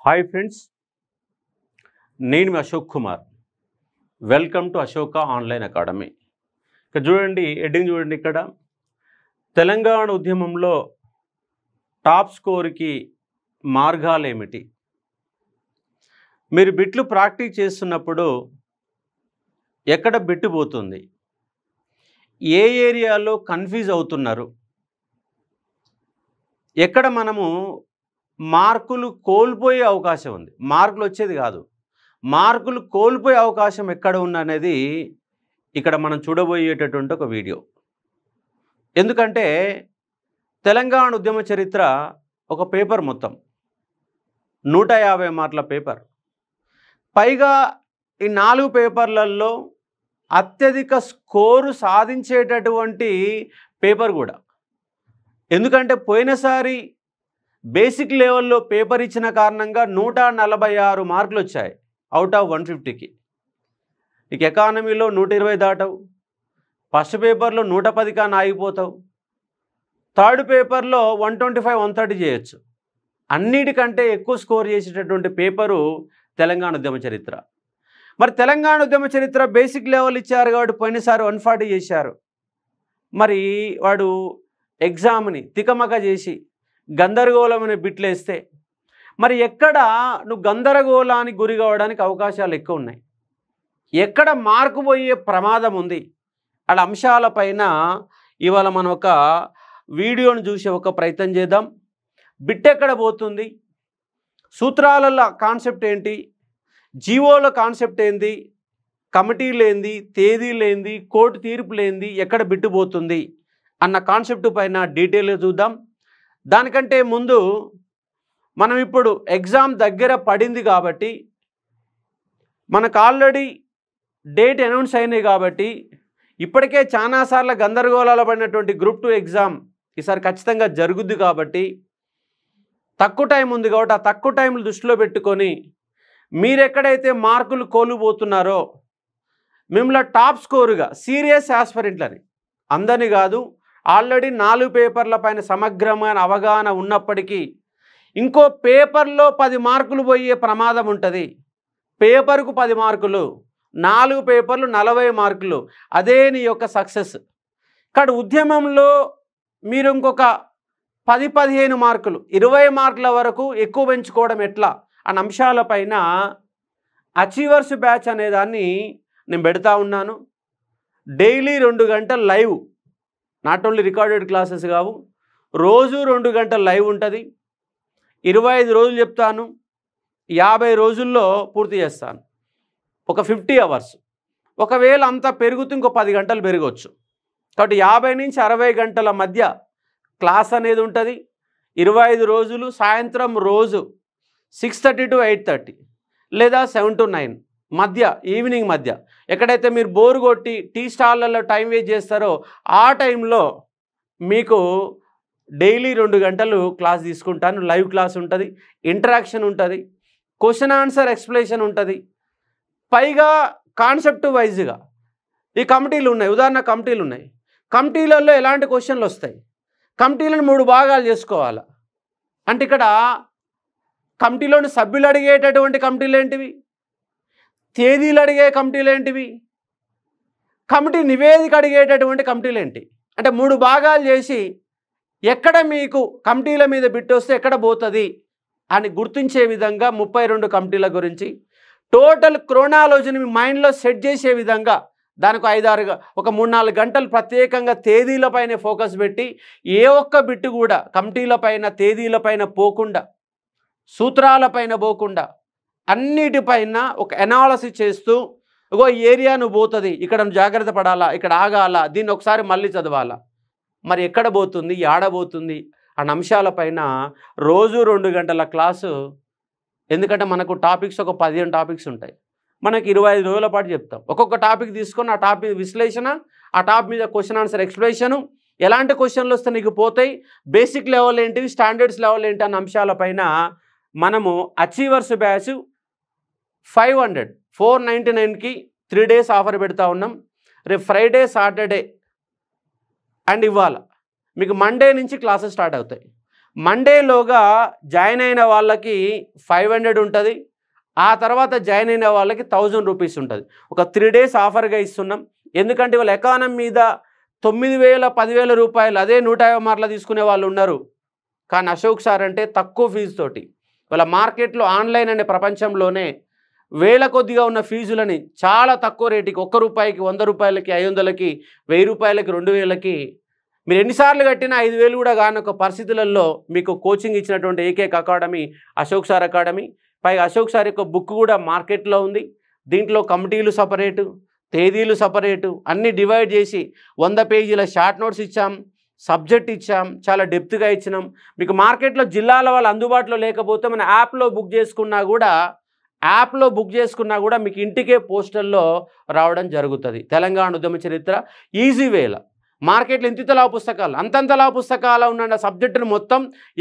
Hi friends, నేను మీ Ashok Kumar. Welcome to Ashoka online academy. ఇక్కడ చూడండి, హెడ్డింగ్ చూడండి. ఇక్కడ తెలంగాణ ఉద్యమంలో టాప్ స్కోర్కి మార్గాలు ఏమిటి? మీరు బిట్లు ప్రాక్టీస్ చేస్తున్నప్పుడు ఎక్కడ బిట్టు పోతుంది, ఏ ఏరియాలో కన్ఫ్యూజ్ అవుతున్నారు, ఎక్కడ మనము మార్కులు కోల్పోయే అవకాశం ఉంది, మార్కులు వచ్చేది కాదు, మార్కులు కోల్పోయే అవకాశం ఎక్కడ ఉన్ననేది ఇక్కడ మనం చూడబోయేటటువంటి ఒక వీడియో. ఎందుకంటే తెలంగాణ ఉద్యమ చరిత్ర ఒక పేపర్, మొత్తం 150 మార్కుల పేపర్. పైగా ఈ 4 పేపర్లలో అత్యధిక స్కోరు సాధించేటటువంటి పేపర్ కూడా. ఎందుకంటే పోయినసారి బేసిక్ లెవెల్లో పేపర్ ఇచ్చిన కారణంగా 146 మార్కులు వచ్చాయి అవుట్ ఆఫ్ 150కి. నీకు ఎకానమీలో 120 దాటవు, ఫస్ట్ పేపర్లో 110 కానీ ఆగిపోతావు, థర్డ్ పేపర్లో 125, 130 చేయొచ్చు. అన్నిటికంటే ఎక్కువ స్కోర్ చేసేటటువంటి పేపరు తెలంగాణ ఉద్యమ చరిత్ర. మరి తెలంగాణ ఉద్యమ చరిత్ర బేసిక్ లెవెల్ ఇచ్చారు కాబట్టి పోయినసారి 140 చేశారు. మరి వాడు ఎగ్జామ్ని తికమక చేసి గందరగోళమైన బిట్లు వేస్తే మరి ఎక్కడ నువ్వు గందరగోళానికి గురి కావడానికి అవకాశాలు ఎక్కువ ఉన్నాయి, ఎక్కడ మార్కు పోయే ప్రమాదం ఉంది, అలా అంశాలపైన ఇవాళ మనం ఒక వీడియోను చూసి ఒక ప్రయత్నం చేద్దాం. బిట్ ఎక్కడ పోతుంది, సూత్రాలలో కాన్సెప్ట్ ఏంటి, జీవోల కాన్సెప్ట్ ఏంది, కమిటీలేంది, తేదీలేంది, కోర్టు తీర్పులేంది, ఎక్కడ బిట్టు పోతుంది అన్న కాన్సెప్ట్ పైన డీటెయిల్గా చూద్దాం. దానికంటే ముందు మనం ఇప్పుడు ఎగ్జామ్ దగ్గర పడింది కాబట్టి, మనకు ఆల్రెడీ డేట్ అనౌన్స్ అయినాయి కాబట్టి, ఇప్పటికే చాలాసార్లు గందరగోళాలు పడినటువంటి గ్రూప్ 2 ఎగ్జామ్ ఈసారి ఖచ్చితంగా జరుగుద్ది కాబట్టి, తక్కువ టైం ఉంది కాబట్టి ఆ తక్కువ టైంలు దృష్టిలో పెట్టుకొని మీరు ఎక్కడైతే మార్కులు కోల్పోతున్నారో మిమ్మల్ని టాప్ స్కోరుగా సీరియస్ యాస్పిరెంట్లని, అందరినీ కాదు, ఆల్రెడీ 4 పేపర్ల పైన సమగ్రమైన అవగాహన ఉన్నప్పటికీ ఇంకో పేపర్లో 10 మార్కులు పోయే ప్రమాదం ఉంటుంది. పేపర్కు 10 మార్కులు, 4 పేపర్లు 40 మార్కులు, అదే నీ యొక్క సక్సెస్. ఇక్కడ ఉద్యమంలో మీరు ఇంకొక 10-15 మార్కులు, 20 మార్కుల వరకు ఎక్కువ పెంచుకోవడం ఎట్లా అన్న అంశాలపైన అచీవర్స్ బ్యాచ్ అనేదాన్ని నేను పెడతా ఉన్నాను. డైలీ 2 గంటలు live, not only recorded classes కావు, రోజు 2 గంటలు లైవ్ ఉంటుంది. 25 రోజులు చెప్తాను, 50 రోజుల్లో పూర్తి చేస్తాను, ఒక 50 అవర్స్. ఒకవేళ అంతా పెరుగుతూ ఇంకో 10 గంటలు పెరగవచ్చు. కాబట్టి 50 నుంచి 60 గంటల మధ్య క్లాస్ అనేది ఉంటుంది. 25 రోజులు సాయంత్రం రోజు 6:30 to 8:30 లేదా 7 to 9 మధ్య, ఈవినింగ్ మధ్య, ఎక్కడైతే మీరు బోర్ కొట్టి టీ స్టాళ్ళల్లో టైం వేస్ట్ చేస్తారో ఆ టైంలో మీకు డైలీ 2 గంటలు క్లాస్ తీసుకుంటాను. లైవ్ క్లాస్ ఉంటుంది, ఇంటరాక్షన్ ఉంటుంది, క్వశ్చన్ ఆన్సర్ ఎక్స్ప్లెనేషన్ ఉంటుంది. పైగా కాన్సెప్ట్ వైజ్గా ఈ కమిటీలు ఉన్నాయి. ఉదాహరణ కమిటీలు ఉన్నాయి, కమిటీలలో ఎలాంటి క్వశ్చన్లు వస్తాయి, కమిటీలను 3 భాగాలు చేసుకోవాలి. అంటే ఇక్కడ కమిటీలోని సభ్యులు అడిగేటటువంటి కమిటీలు ఏంటివి, తేదీలు అడిగే కమిటీలు ఏంటివి, కమిటీ నివేదిక అడిగేటటువంటి కమిటీలు ఏంటి, అంటే 3 భాగాలు చేసి ఎక్కడ మీకు కమిటీల మీద బిట్ వస్తే ఎక్కడ పోతుంది అని గుర్తించే విధంగా 32 కమిటీల గురించి టోటల్ క్రోనాలజీని మీ మైండ్లో సెట్ చేసే విధంగా దానికి 5-6 ఒక 3-4 గంటలు ప్రత్యేకంగా తేదీలపైన ఫోకస్ పెట్టి ఏ ఒక్క బిట్టు కూడా కమిటీలపైన తేదీలపైన పోకుండా, సూత్రాలపైన పోకుండా అన్నిటిపైన ఒక ఎనాలసిస్ చేస్తూ, ఇగో ఏరియా నువ్వు పోతుంది, ఇక్కడ నువ్వు జాగ్రత్త పడాలా, ఇక్కడ ఆగాల, దీన్ని ఒకసారి మళ్ళీ చదవాలా, మరి ఎక్కడ పోతుంది, ఆడబోతుంది అన్న అంశాలపైన రోజు 2 గంటల క్లాసు. ఎందుకంటే మనకు టాపిక్స్ ఒక 15 టాపిక్స్ ఉంటాయి, మనకి 25 రోజుల పాటు చెప్తాం. ఒక్కొక్క టాపిక్ తీసుకొని ఆ టాపిక్ విశ్లేషణ, ఆ టాపిక్ మీద క్వశ్చన్ ఆన్సర్ ఎక్స్ప్లెనేషను, ఎలాంటి క్వశ్చన్లు వస్తే నీకు పోతాయి, బేసిక్ లెవెల్ ఏంటివి, స్టాండర్డ్స్ లెవెల్ ఏంటి అన్న అంశాలపైన మనము అచీవర్స్ బ్యాచ్ 499కి 3 days ఆఫర్ పెడతా ఉన్నాం. రేపు ఫ్రైడే, సాటర్డే అండ్ ఇవాళ మీకు మండే నుంచి క్లాసెస్ స్టార్ట్ అవుతాయి. మండేలోగా జాయిన్ అయిన వాళ్ళకి 500 ఉంటుంది, ఆ తర్వాత జాయిన్ అయిన వాళ్ళకి 1000 రూపీస్ ఉంటుంది. ఒక 3 days ఆఫర్గా ఇస్తున్నాం. ఎందుకంటే వాళ్ళ ఎకానమీ మీద 9000 10,000 రూపాయలు అదే 150 మార్కులు తీసుకునే వాళ్ళు ఉన్నారు. కానీ అశోక్ సార్ అంటే తక్కువ ఫీజుతోటి వాళ్ళ మార్కెట్లో ఆన్లైన్ అనే ప్రపంచంలోనే వేల కొద్దిగా ఉన్న ఫీజులని చాలా తక్కువ రేటుకి ₹1 100 రూపాయలకి 500కి 1000 రూపాయలకి 2000కి మీరు ఎన్నిసార్లు కట్టినా 5000 కూడా కాని ఒక పరిస్థితులలో మీకు కోచింగ్ ఇచ్చినటువంటి ఏకైక అకాడమీ అశోక్ సార్ అకాడమీ. పైగా అశోక్ సార్ యొక్క బుక్ కూడా మార్కెట్లో ఉంది. దీంట్లో కమిటీలు సపరేటు, తేదీలు సపరేటు అన్నీ డివైడ్ చేసి 100 పేజీల షార్ట్ నోట్స్ ఇచ్చాం, సబ్జెక్ట్ ఇచ్చాం, చాలా డెప్త్గా ఇచ్చినాం. మీకు మార్కెట్లో జిల్లాల వాళ్ళు అందుబాటులో లేకపోతే మన యాప్లో బుక్ చేసుకున్నా కూడా మీకు ఇంటికే పోస్టల్లో రావడం జరుగుతుంది. తెలంగాణ ఉద్యమ చరిత్ర ఈజీ వేల మార్కెట్లో ఇంతింతలా పుస్తకాలు అంతంతలా పుస్తకాలు ఉన్న సబ్జెక్టును మొత్తం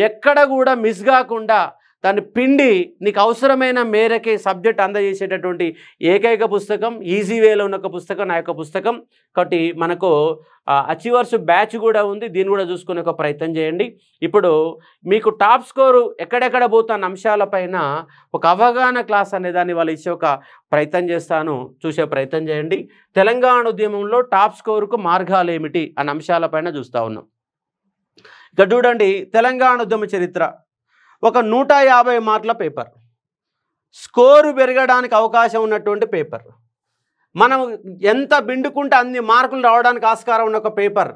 ఎక్కడ కూడా మిస్ కాకుండా దాన్ని పిండి నీకు అవసరమైన మేరకే సబ్జెక్ట్ అందజేసేటటువంటి ఏకైక పుస్తకం ఈజీ వేలో ఉన్న ఒక పుస్తకం నా యొక్క పుస్తకం. కాబట్టి మనకు అచీవర్స్ బ్యాచ్ కూడా ఉంది, దీన్ని కూడా చూసుకునే ఒక ప్రయత్నం చేయండి. ఇప్పుడు మీకు టాప్ స్కోరు ఎక్కడెక్కడ పోతున్న అంశాలపైన ఒక అవగాహన క్లాస్ అనే దాన్ని వాళ్ళు ఇచ్చే ఒక ప్రయత్నం చేస్తాను, చూసే ప్రయత్నం చేయండి. తెలంగాణ ఉద్యమంలో టాప్ స్కోరుకు మార్గాలు ఏమిటి అన్న అంశాలపైన చూస్తూ ఉన్నాం. ఇక్కడ చూడండి, తెలంగాణ ఉద్యమ చరిత్ర ఒక 150 మార్కుల పేపర్, స్కోరు పెరగడానికి అవకాశం ఉన్నటువంటి పేపర్. మనం ఎంత బిండుకుంటే అన్ని మార్కులు రావడానికి ఆస్కారం ఉన్న ఒక పేపర్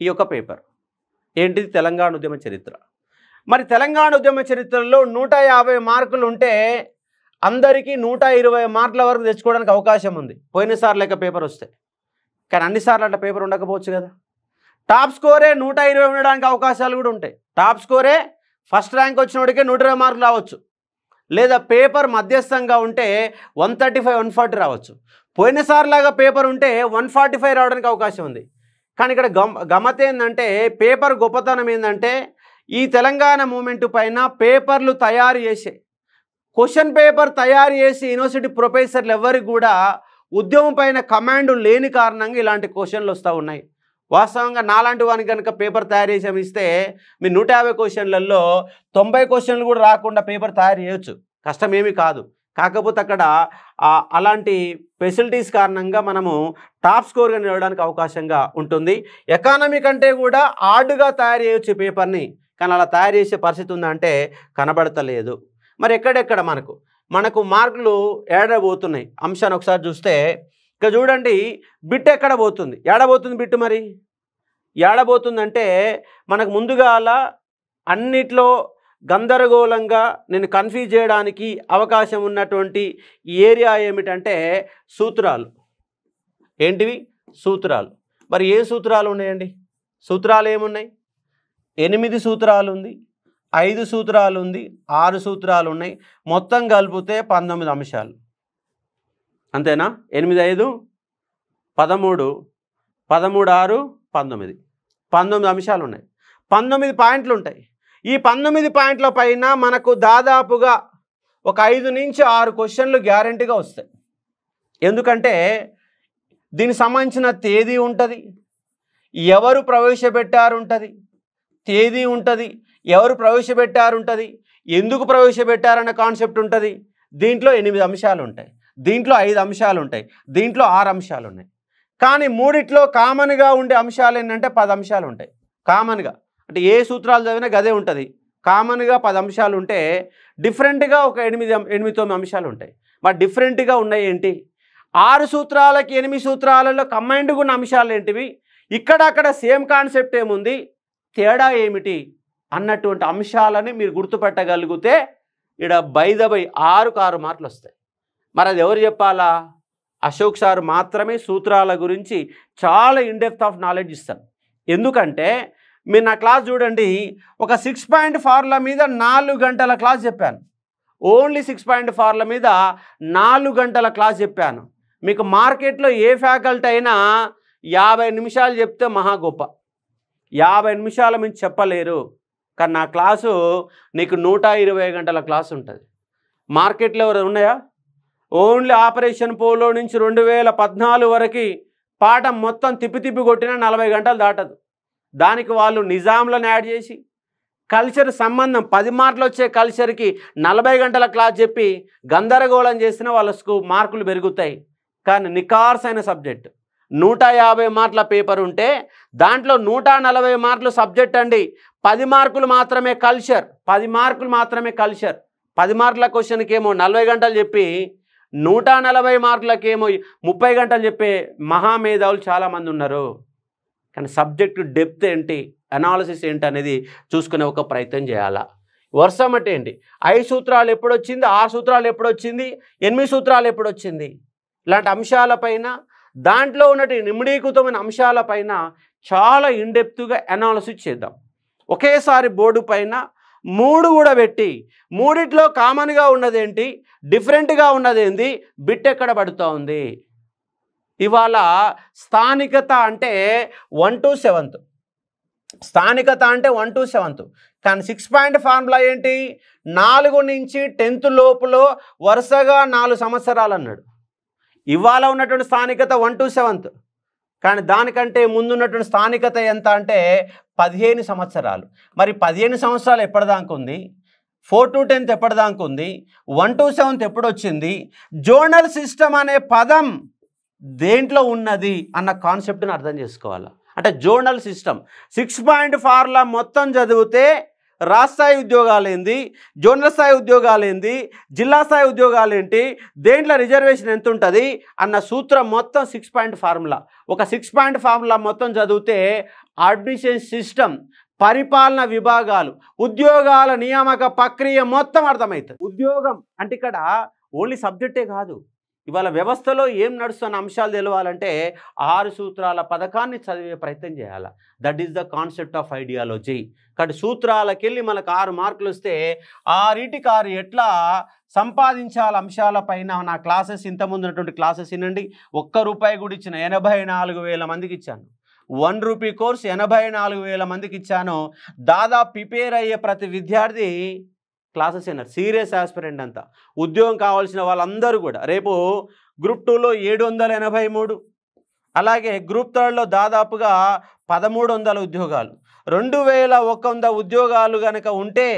ఈ యొక్క పేపర్ ఏంటిది? తెలంగాణ ఉద్యమ చరిత్ర. మరి తెలంగాణ ఉద్యమ చరిత్రలో 150 మార్కులు ఉంటే అందరికీ 120 మార్కుల వరకు తెచ్చుకోవడానికి అవకాశం ఉంది పోయినసారి లెక్క పేపర్ వస్తే. కానీ అన్నిసార్లు అట్లా పేపర్ ఉండకపోవచ్చు కదా. టాప్ స్కోరే 120 ఉండడానికి అవకాశాలు కూడా ఉంటాయి. టాప్ స్కోరే ఫస్ట్ ర్యాంక్ వచ్చినోడికే 120 మార్కులు రావచ్చు, లేదా పేపర్ మధ్యస్థంగా ఉంటే 135 140 రావచ్చు. పోయినసారిలాగా పేపర్ ఉంటే 145 రావడానికి అవకాశం ఉంది. కానీ ఇక్కడ గమ్మత్ ఏంటంటే, పేపర్ గొప్పతనం ఏంటంటే, ఈ తెలంగాణ మూమెంట్ పైన పేపర్లు తయారు చేసే క్వశ్చన్ పేపర్ తయారు చేసి యూనివర్సిటీ ప్రొఫెసర్లు ఎవరికి కూడా ఉద్యమం పైన కమాండ్ లేని కారణంగా ఇలాంటి క్వశ్చన్లు వస్తూ ఉన్నాయి. వాస్తవంగా నాలాంటి వానికి కనుక పేపర్ తయారు చేసి ఇస్తే మీ 150 క్వశ్చన్లలో 90 క్వశ్చన్లు కూడా రాకుండా పేపర్ తయారు చేయొచ్చు, కష్టమేమీ కాదు. కాకపోతే అక్కడ అలాంటి ఫెసిలిటీస్ కారణంగా మనము టాప్ స్కోర్గా నిలవడానికి అవకాశంగా ఉంటుంది. ఎకానమీ కంటే కూడా హార్డ్గా తయారు చేయొచ్చు పేపర్ని, కానీ అలా తయారు చేసే పరిస్థితి ఉందంటే కనబడతలేదు. మరి ఎక్కడెక్కడ మనకు మార్కులు ఏడబోతున్నాయి అంశాన్ని ఒకసారి చూస్తే, ఇక్కడ చూడండి, బిట్ ఎక్కడ పోతుంది, ఏడబోతుంది బిట్టు. మరి ఏడబోతుందంటే మనకు ముందుగా అలా అన్నిట్లో గందరగోళంగా నేను కన్ఫ్యూజ్ చేయడానికి అవకాశం ఉన్నటువంటి ఏరియా ఏమిటంటే సూత్రాలు. ఏంటివి? సూత్రాలు. మరి ఏ సూత్రాలు ఉన్నాయండి? సూత్రాలు ఏమున్నాయి? 8 సూత్రాలు ఉంది, 5 సూత్రాలు ఉంది, 6 సూత్రాలు ఉన్నాయి. మొత్తం కలిపితే 19 అంశాలు. అంతేనా? 8 5 13 13 6 19 19 అంశాలు ఉన్నాయి. 19 పాయింట్లు ఉంటాయి. ఈ 19 పాయింట్ల పైన మనకు దాదాపుగా ఒక 5 నుంచి 6 క్వశ్చన్లు గ్యారెంటీగా వస్తాయి. ఎందుకంటే దీనికి సంబంధించిన తేదీ ఉంటుంది, ఎవరు ప్రవేశపెట్టారు ఉంటుంది, తేదీ ఉంటుంది, ఎవరు ప్రవేశపెట్టారు ఉంటుంది, ఎందుకు ప్రవేశపెట్టారన్న కాన్సెప్ట్ ఉంటుంది. దీంట్లో 8 అంశాలు ఉంటాయి, దీంట్లో 5 అంశాలు ఉంటాయి, దీంట్లో 6 అంశాలు ఉన్నాయి. కానీ మూడిట్లో కామన్గా ఉండే అంశాలు ఏంటంటే 10 అంశాలు ఉంటాయి. కామన్గా అంటే ఏ సూత్రాలు చదివినా గదే ఉంటుంది. కామన్గా 10 అంశాలు ఉంటే డిఫరెంట్గా ఒక 8-9 అంశాలు ఉంటాయి. మరి డిఫరెంట్గా ఉన్నాయి ఏంటి? 6 సూత్రాలకి 8 సూత్రాలలో కంబైన్డ్గా ఉన్న అంశాలు ఏంటివి? ఇక్కడక్కడ సేమ్ కాన్సెప్ట్ ఏముంది, తేడా ఏమిటి అన్నటువంటి అంశాలని మీరు గుర్తుపెట్టగలిగితే ఇక్కడ బై 6 మార్కులు వస్తాయి. మరి అది ఎవరు చెప్పాలా? అశోక్ సార్ మాత్రమే సూత్రాల గురించి చాలా ఇన్డెప్త్ ఆఫ్ నాలెడ్జ్ ఇస్తాను. ఎందుకంటే మీరు నా క్లాస్ చూడండి, ఒక 6 పాయింట్ ఫార్ములా మీద 4 గంటల క్లాస్ చెప్పాను. ఓన్లీ 6 పాయింట్ ఫార్ములా మీద 4 గంటల క్లాస్ చెప్పాను. మీకు మార్కెట్లో ఏ ఫ్యాకల్టీ అయినా 50 నిమిషాలు చెప్తే మహా గొప్ప, 50 నిమిషాల మించి చెప్పలేరు. కానీ నా క్లాసు నీకు 120 గంటల క్లాస్ ఉంటుంది. మార్కెట్లో ఎవరు ఉన్నాయా? ఓన్లీ ఆపరేషన్ పోలో నుంచి 2014 వరకు పాఠం మొత్తం తిప్పి కొట్టినా 40 గంటలు దాటదు. దానికి వాళ్ళు నిజాంలను యాడ్ చేసి కల్చర్ సంబంధం 10 మార్కులు వచ్చే కల్చర్కి 40 గంటల క్లాస్ చెప్పి గందరగోళం చేసిన వాళ్ళకు మార్కులు పెరుగుతాయి. కానీ నికార్సైన సబ్జెక్ట్ 150 మార్కుల పేపర్ ఉంటే దాంట్లో 140 మార్కులు సబ్జెక్ట్ అండి, 10 మార్కులు మాత్రమే కల్చర్. 10 మార్కులు మాత్రమే కల్చర్. 10 మార్కుల క్వశ్చన్కి ఏమో 40 గంటలు చెప్పి 140 మార్కులకేమో 30 గంటలు చెప్పే మహామేధావులు చాలామంది ఉన్నారు. కానీ సబ్జెక్టు డెప్త్ ఏంటి, అనాలిసిస్ ఏంటి అనేది చూసుకునే ఒక ప్రయత్నం చేయాలా. వర్షం అంటే ఏంటి, 5 సూత్రాలు ఎప్పుడొచ్చింది, 6 సూత్రాలు ఎప్పుడొచ్చింది, 8 సూత్రాలు ఎప్పుడొచ్చింది, ఇలాంటి అంశాలపైన దాంట్లో ఉన్నటి నిమిడీకృతమైన అంశాలపైన చాలా ఇన్డెప్త్గా అనాలిసిస్ చేద్దాం. ఒకేసారి బోర్డు పైన 3 కూడా పెట్టి మూడిట్లో కామన్గా ఉన్నదేంటి, డిఫరెంట్గా ఉన్నదేంటి, బిట్ ఎక్కడ పడుతూ ఉంది. ఇవాళ స్థానికత అంటే 1 to 7th, స్థానికత అంటే 1 to 7th. కానీ 6 పాయింట్ ఫార్ములా ఏంటి, 4 నుంచి 10th లోపులో వరుసగా 4 సంవత్సరాలు అన్నాడు. ఇవాళ ఉన్నటువంటి స్థానికత 1 to 7th, కానీ దానికంటే ముందున్నటువంటి స్థానికత ఎంత అంటే 15 సంవత్సరాలు. మరి 15 సంవత్సరాలు ఎప్పటిదాకా ఉంది, 4 to 10th ఎప్పటిదాకా ఉంది, 1 to 7th ఎప్పుడు వచ్చింది, జోనల్ సిస్టమ్ అనే పదం దేంట్లో ఉన్నది అన్న కాన్సెప్ట్ని అర్థం చేసుకోవాలి. అంటే జోనల్ సిస్టమ్ 6 పాయింట్ ఫార్ములా మొత్తం చదివితే రాష్ట్ర స్థాయి ఉద్యోగాలు ఏంది, జోనల్ స్థాయి ఉద్యోగాలు ఏంది, జిల్లా స్థాయి ఉద్యోగాలు ఏంటి, దేంట్లో రిజర్వేషన్ ఎంత ఉంటుంది అన్న సూత్రం మొత్తం 6 పాయింట్ ఫార్ములా. ఒక 6 పాయింట్ ఫార్ములా మొత్తం చదివితే అడ్మిషన్ సిస్టమ్, పరిపాలన విభాగాలు, ఉద్యోగాల నియామక ప్రక్రియ మొత్తం అర్థమవుతుంది. ఉద్యోగం అంటే ఇక్కడ ఓన్లీ సబ్జెక్టే కాదు, ఇవాళ వ్యవస్థలో ఏం నడుస్తున్న అంశాలు తెలవాలంటే 6 సూత్రాల పథకాన్ని చదివే ప్రయత్నం చేయాలి. That is the concept of ideology. కాబట్టి సూత్రాలకెళ్ళి మనకు 6 మార్కులు వస్తే 6 ఎట్లా సంపాదించాల అంశాలపైన నా క్లాసెస్ ఇంతకుముందు ఉన్నటువంటి క్లాసెస్ వినండి. ₹1 కూడా ఇచ్చిన 84,000 మందికి ఇచ్చాను. 1 రూపీ కోర్స్ 84,000 మందికి ఇచ్చాను. దాదాపు ప్రిపేర్ అయ్యే ప్రతి విద్యార్థి క్లాసెస్ అయినారు. సీరియస్ ఆస్పిరెంట్ అంతా, ఉద్యోగం కావాల్సిన వాళ్ళందరూ కూడా. రేపు గ్రూప్ 2లో 783, అలాగే గ్రూప్ 3లో దాదాపుగా 1300 ఉద్యోగాలు, 2100 ఉద్యోగాలు కనుక ఉంటే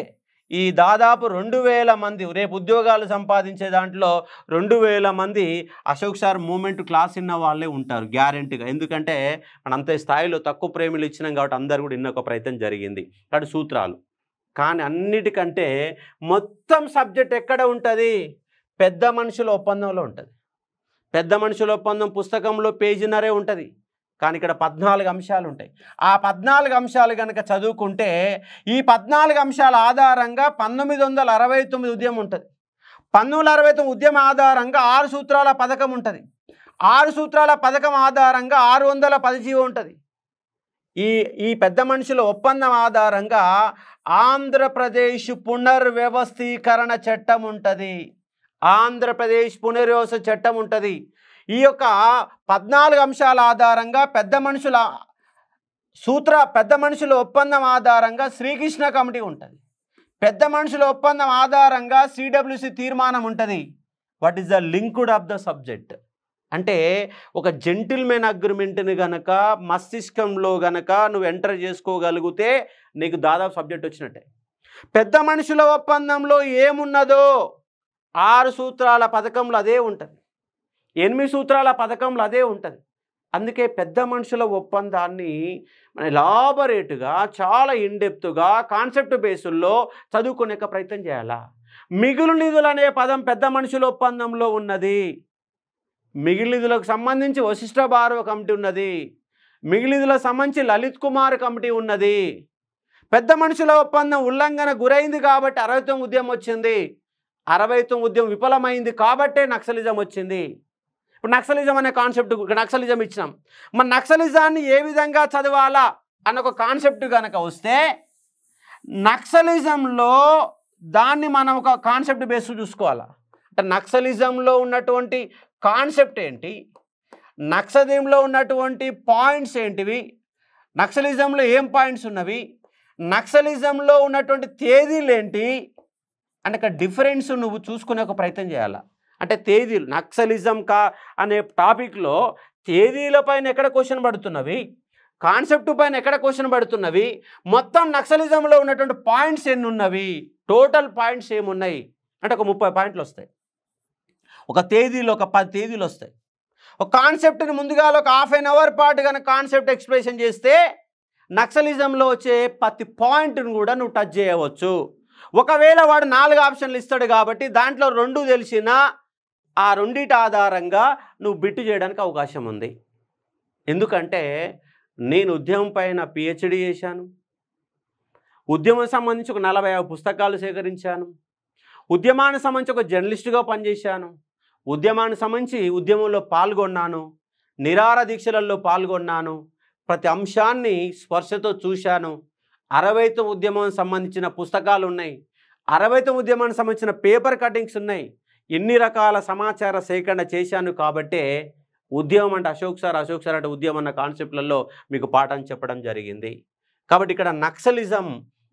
ఈ దాదాపు 2000 మంది రేపు ఉద్యోగాలు సంపాదించే దాంట్లో 2000 మంది అశోక్ సార్ మూమెంట్ క్లాస్ ఇన్న వాళ్ళే ఉంటారు గ్యారెంటీగా. ఎందుకంటే మనం అంత స్థాయిలో తక్కువ ప్రేమలు ఇచ్చినాం కాబట్టి అందరు కూడా ఇన్న ఒక ప్రయత్నం జరిగింది. కాబట్టి సూత్రాలు. కానీ అన్నిటికంటే మొత్తం సబ్జెక్ట్ ఎక్కడ ఉంటుంది, పెద్ద మనుషుల ఒప్పందంలో ఉంటుంది. పెద్ద మనుషుల ఒప్పందం పుస్తకంలో పేజీన్నరే ఉంటుంది, కానీ ఇక్కడ 14 అంశాలు ఉంటాయి. ఆ 14 అంశాలు కనుక చదువుకుంటే ఈ 14 అంశాల ఆధారంగా 1969 ఉద్యమం ఉంటుంది. 1969 ఉద్యమం ఆధారంగా 6 సూత్రాల పథకం ఉంటుంది. 6 సూత్రాల పథకం ఆధారంగా 610 జీవో ఉంటుంది. ఈ పెద్ద మనుషుల ఒప్పందం ఆధారంగా ఆంధ్రప్రదేశ్ పునర్వ్యవస్థీకరణ చట్టం ఉంటుంది. ఆంధ్రప్రదేశ్ పునర్వ్యవస్థ చట్టం ఉంటుంది. ఈ యొక్క 14 అంశాల ఆధారంగా పెద్ద మనుషుల ఒప్పందం ఆధారంగా శ్రీకృష్ణ కమిటీ ఉంటుంది. పెద్ద మనుషుల ఒప్పందం ఆధారంగా సిడబ్ల్యూసి తీర్మానం ఉంటుంది. What is the linked of the subject అంటే ఒక జెంటిల్మెన్ అగ్రిమెంట్ని గనక మస్తిష్కంలో గనక నువ్వు ఎంటర్ చేసుకోగలిగితే నీకు దాదాపు సబ్జెక్ట్ వచ్చినట్టే. పెద్ద మనుషుల ఒప్పందంలో ఏమున్నదో 6 సూత్రాల పథకంలో అదే ఉంటుంది, 8 సూత్రాల పథకంలో అదే ఉంటుంది. అందుకే పెద్ద మనుషుల ఒప్పందాన్ని మన ఎలాబరేట్గా చాలా ఇన్డెప్త్గా కాన్సెప్ట్ బేసుల్లో చదువుకునే ప్రయత్నం చేయాలా. మిగులు నిధులు అనే పదం పెద్ద మనుషుల ఒప్పందంలో ఉన్నది. మిగిలిన నిధులకు సంబంధించి వశిష్ఠ భారవ కమిటీ ఉన్నది. మిగిలిన నిధులకు సంబంధించి లలిత్ కుమార్ కమిటీ ఉన్నది. పెద్ద మనుషుల ఒప్పందం ఉల్లంఘన గురైంది కాబట్టి 69 ఉద్యమం వచ్చింది. 69 ఉద్యమం విఫలమైంది కాబట్టే నక్సలిజం వచ్చింది. ఇప్పుడు నక్సలిజం అనే కాన్సెప్ట్ నక్సలిజం ఇచ్చినాం. మరి నక్సలిజాన్ని ఏ విధంగా చదవాలా అన్న ఒక కాన్సెప్ట్ కనుక వస్తే నక్సలిజంలో దాన్ని మనం ఒక కాన్సెప్ట్ బేస్ చూసుకోవాలా. అంటే నక్సలిజంలో ఉన్నటువంటి కాన్సెప్ట్ ఏంటి, నక్సలిజంలో ఉన్నటువంటి పాయింట్స్ ఏంటివి, నక్సలిజంలో ఏం పాయింట్స్ ఉన్నవి, నక్సలిజంలో ఉన్నటువంటి తేదీలు ఏంటి అంటే ఇక్కడ డిఫరెన్స్ నువ్వు చూసుకునే ఒక ప్రయత్నం చేయాలా. అంటే తేదీలు నక్సలిజం అనే టాపిక్లో తేదీల పైన ఎక్కడ క్వశ్చన్ పడుతున్నవి, కాన్సెప్ట్ పైన ఎక్కడ క్వశ్చన్ పడుతున్నవి, మొత్తం నక్సలిజంలో ఉన్నటువంటి పాయింట్స్ ఎన్ని ఉన్నవి, టోటల్ పాయింట్స్ ఏమున్నాయి అంటే ఒక 30 పాయింట్లు వస్తాయి. ఒక తేదీలో ఒక 10 తేదీలు వస్తాయి. ఒక కాన్సెప్ట్ని ముందుగా ఒక హాఫ్ అన్ అవర్ పాటు కనుక కాన్సెప్ట్ ఎక్స్ప్లెనేషన్ చేస్తే నక్సలిజంలో వచ్చే ప్రతి పాయింట్ని కూడా నువ్వు టచ్ చేయవచ్చు. ఒకవేళ వాడు 4 ఆప్షన్లు ఇస్తాడు కాబట్టి దాంట్లో 2 తెలిసినా ఆ రెండిటి ఆధారంగా నువ్వు బిట్టు చేయడానికి అవకాశం ఉంది. ఎందుకంటే నేను ఉద్యమం పైన పిహెచ్డి చేశాను, ఉద్యమం సంబంధించి ఒక 45 పుస్తకాలు సేకరించాను, ఉద్యమానికి సంబంధించి ఒక జర్నలిస్టుగా పనిచేశాను, ఉద్యమానికి సంబంధించి ఉద్యమంలో పాల్గొన్నాను, నిరాహార దీక్షలలో పాల్గొన్నాను, ప్రతి అంశాన్ని స్పర్శతో చూశాను. 69 ఉద్యమం సంబంధించిన పుస్తకాలు ఉన్నాయి, 69 ఉద్యమానికి సంబంధించిన పేపర్ కటింగ్స్ ఉన్నాయి. ఎన్ని రకాల సమాచార సేకరణ చేశాను కాబట్టే ఉద్యమం అంటే అశోక్ సార్ అంటే ఉద్యమం అన్న కాన్సెప్ట్లలో మీకు పాఠం చెప్పడం జరిగింది. కాబట్టి ఇక్కడ నక్సలిజం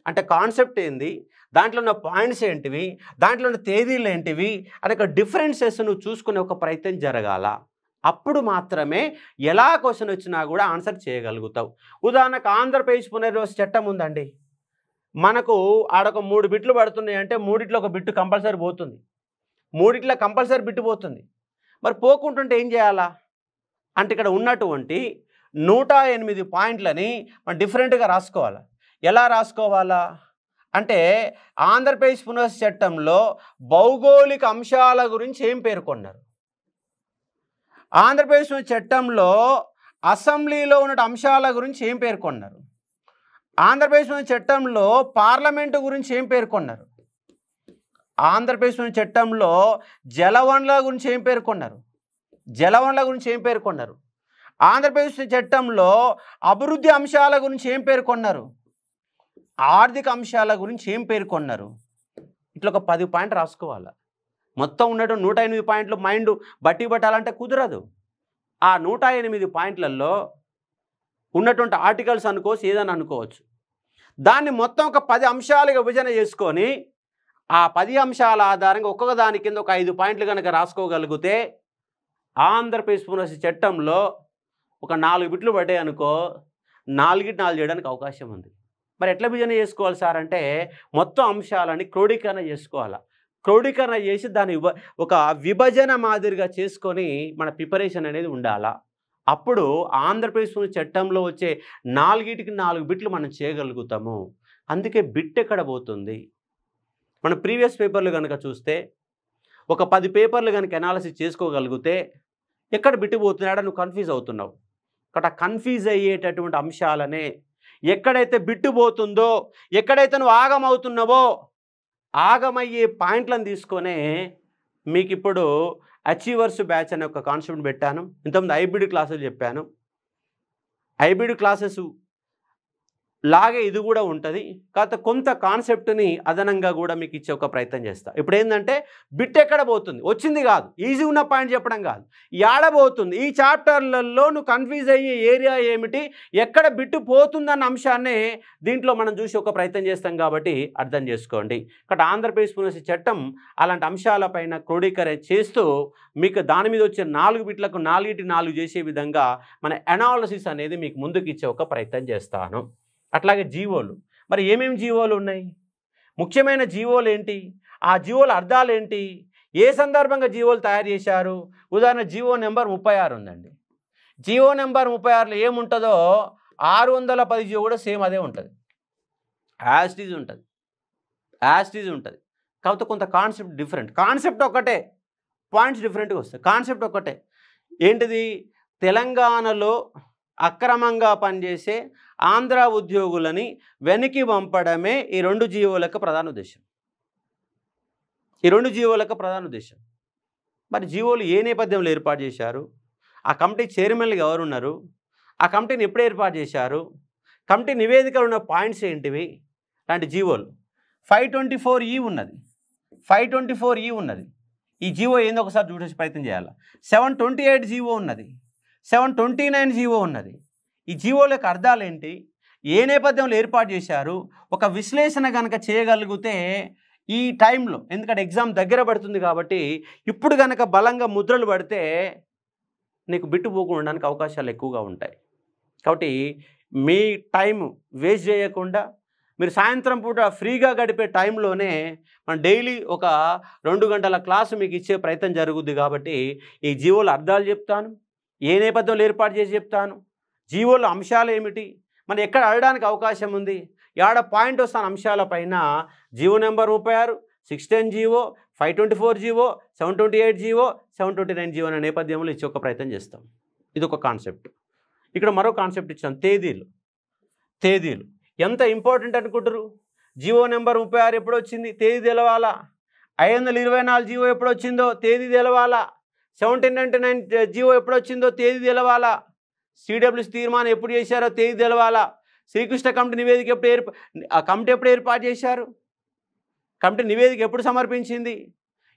అంటే కాన్సెప్ట్ ఏంది, దాంట్లో ఉన్న పాయింట్స్ ఏంటివి, దాంట్లో ఉన్న తేదీలు ఏంటివి అనే ఒక డిఫరెన్సెస్ నువ్వు చూసుకునే ఒక ప్రయత్నం జరగాల. అప్పుడు మాత్రమే ఎలా క్వశ్చన్ వచ్చినా కూడా ఆన్సర్ చేయగలుగుతావు. ఉదాహరణకు ఆంధ్రప్రదేశ్ పునర్వ్యవస్థ చట్టం ఉందండి, మనకు ఆడొక 3 బిట్లు పడుతున్నాయి అంటే 3 ఒక బిట్టు కంపల్సరీ పోతుంది, 3 కంపల్సరీ బిట్టు పోతుంది. మరి పోకుంటుంటే ఏం చేయాలా అంటే ఇక్కడ ఉన్నటువంటి 108 పాయింట్లని మనం డిఫరెంట్గా రాసుకోవాలి. ఎలా రాసుకోవాలా అంటే ఆంధ్రప్రదేశ్ పునర్వ్యవస్థ చట్టంలో భౌగోళిక అంశాల గురించి ఏం పేర్కొన్నారు, ఆంధ్రప్రదేశ్ చట్టంలో అసెంబ్లీలో ఉన్న అంశాల గురించి ఏం పేర్కొన్నారు, ఆంధ్రప్రదేశ్ చట్టంలో పార్లమెంటు గురించి ఏం పేర్కొన్నారు, ఆంధ్రప్రదేశ్ చట్టంలో జలవనరుల గురించి ఏం పేర్కొన్నారు, ఆంధ్రప్రదేశ్ చట్టంలో అభివృద్ధి అంశాల గురించి ఏం పేర్కొన్నారు, ఆర్థిక అంశాల గురించి ఏం పేర్కొన్నారు. ఇట్లా ఒక 10 పాయింట్లు రాసుకోవాలి. మొత్తం ఉన్నటువంటి 108 పాయింట్లు మైండ్ బట్టి పట్టాలంటే కుదరదు. ఆ 108 పాయింట్లలో ఉన్నటువంటి ఆర్టికల్స్ అనుకోవచ్చు, ఏదైనా అనుకోవచ్చు. దాన్ని మొత్తం ఒక 10 అంశాలుగా విభజన చేసుకొని ఆ 10 అంశాల ఆధారంగా ఒక్కొక్క దాని కింద ఒక 5 పాయింట్లు కనుక రాసుకోగలిగితే ఆంధ్రప్రదేశ్ పునర్వ్యవస్థ చట్టంలో ఒక 4 బిట్లు పడ్డాయి అనుకో, 4 చేయడానికి అవకాశం ఉంది. మరి ఎట్లా విభజన చేసుకోవాలి సార్ అంటే మొత్తం అంశాలని క్రోడీకరణ చేసుకోవాలి. క్రోడీకరణ చేసి దాన్ని ఒక విభజన మాదిరిగా చేసుకొని మన ప్రిపరేషన్ అనేది ఉండాలా. అప్పుడు ఆంధ్రప్రదేశ్ చట్టంలో వచ్చే 4 బిట్లు మనం చేయగలుగుతాము. అందుకే బిట్ ఎక్కడ పోతుంది, మన ప్రీవియస్ పేపర్లు కనుక చూస్తే ఒక 10 పేపర్లు కనుక అనాలిసిస్ చేసుకోగలిగితే ఎక్కడ బిట్టు పోతున్నాడో నువ్వు కన్ఫ్యూజ్ అవుతున్నావు. కాబట్టి ఆ కన్ఫ్యూజ్ అయ్యేటటువంటి అంశాలనే ఎక్కడైతే బిట్టు పోతుందో, ఎక్కడైతే నువ్వు ఆగమవుతున్నావో ఆగమయ్యే పాయింట్లను తీసుకొనే మీకు ఇప్పుడు అచీవర్స్ బ్యాచ్ అనే ఒక కాన్సెప్ట్ పెట్టాను. ఇంతకుముందు హైబ్రిడ్ క్లాసెస్ చెప్పాను. హైబ్రిడ్ క్లాసెస్ లాగే ఇది కూడా ఉంటుంది. కాకపోతే కొంత కాన్సెప్ట్ని అదనంగా కూడా మీకు ఇచ్చే ఒక ప్రయత్నం చేస్తా. ఇప్పుడు ఏంటంటే బిట్ ఎక్కడ పోతుంది, వచ్చింది కాదు, ఈజీ ఉన్న పాయింట్ చెప్పడం కాదు, ఏడబోతుంది. ఈ చాప్టర్లలో నువ్వు కన్ఫ్యూజ్ అయ్యే ఏరియా ఏమిటి, ఎక్కడ బిట్టు పోతుందన్న అంశాన్ని దీంట్లో మనం చూసి ఒక ప్రయత్నం చేస్తాం కాబట్టి అర్థం చేసుకోండి. కాబట్టి ఆంధ్రప్రదేశ్ పునర్వ్యవస్థ చట్టం అలాంటి అంశాలపైన క్రోడీకరణ చేస్తూ మీకు దాని మీద వచ్చే 4 బిట్లకు 4 చేసే విధంగా మన అనాలిసిస్ అనేది మీకు ముందుకు ఇచ్చే ఒక ప్రయత్నం చేస్తాను. అట్లాగే జీవోలు, మరి ఏమేమి జీవోలు ఉన్నాయి, ముఖ్యమైన జీవోలు ఏంటి, ఆ జీవోల అర్థాలు ఏంటి, ఏ సందర్భంగా జీవోలు తయారు చేశారు. ఉదాహరణ జీవో నెంబర్ 36 ఉందండి. జీవో నెంబర్ 36లో ఏముంటుందో 610 జీవో కూడా సేమ్ అదే ఉంటుంది, యాజ్ టీజ్ ఉంటుంది. కాకపోతే కొంత కాన్సెప్ట్ డిఫరెంట్, కాన్సెప్ట్ ఒకటే, పాయింట్స్ డిఫరెంట్గా వస్తాయి. కాన్సెప్ట్ ఒకటే. ఏంటిది, తెలంగాణలో అక్రమంగా పనిచేసే ఆంధ్ర ఉద్యోగులని వెనక్కి పంపడమే ఈ 2 జీవోలకు ప్రధాన ఉద్దేశం. మరి జీవోలు ఏ నేపథ్యంలో ఏర్పాటు చేశారు, ఆ కమిటీ చైర్మన్లు ఎవరు ఉన్నారు, ఆ కమిటీని ఎప్పుడు ఏర్పాటు చేశారు, కమిటీ నివేదికలు ఉన్న పాయింట్స్ ఏంటివి లాంటి జీవోలు. 524E ఉన్నది. ఈ జీవో ఏందో ఒకసారి చూసే ప్రయత్నం చేయాలి. 728 జీవో ఉన్నది, 729 జీవో ఉన్నది. ఈ జీవోల యొక్క అర్థాలు ఏంటి, ఏ నేపథ్యంలో ఏర్పాటు చేశారు, ఒక విశ్లేషణ కనుక చేయగలిగితే ఈ టైంలో, ఎందుకంటే ఎగ్జామ్ దగ్గర పడుతుంది కాబట్టి ఇప్పుడు కనుక బలంగా ముద్రలు పడితే నీకు బిట్టు పోకుండా ఉండడానికి అవకాశాలు ఎక్కువగా ఉంటాయి. కాబట్టి మీ టైం వేస్ట్ చేయకుండా మీరు సాయంత్రం పూట ఫ్రీగా గడిపే టైంలోనే మనం డైలీ ఒక 2 గంటల క్లాసు మీకు ఇచ్చే ప్రయత్నం జరుగుద్ది. కాబట్టి ఈ జీవోల అర్థాలు చెప్తాను, ఏ నేపథ్యంలో ఏర్పాటు చేసి చెప్తాను, జీవోల అంశాలు ఏమిటి, మనం ఎక్కడ అడగడానికి అవకాశం ఉంది, ఏడ పాయింట్ వస్తాను అంశాలపైన GO number 36, 610 GO, 524 GO, 728 GO, 729 GO అనే నేపథ్యంలో ఇచ్చే ఒక ప్రయత్నం చేస్తాం. ఇది ఒక కాన్సెప్ట్. ఇక్కడ మరో కాన్సెప్ట్ ఇచ్చాం, తేదీలు ఎంత ఇంపార్టెంట్ అనుకుంటారు? జీవో నెంబర్ 36 ఎప్పుడు వచ్చింది, తేదీ తెలవాలా. 524 జీవో ఎప్పుడు వచ్చిందో తేదీ తెలవాలా. 1799 జీవో ఎప్పుడు వచ్చిందో తేదీ తెలవాలా. సిడబ్ల్యూసి తీర్మానం ఎప్పుడు చేశారో తేదీ తెలవాలా. శ్రీకృష్ణ కమిటీ నివేదిక కమిటీ ఎప్పుడు ఏర్పాటు చేశారు, కమిటీ నివేదిక ఎప్పుడు సమర్పించింది,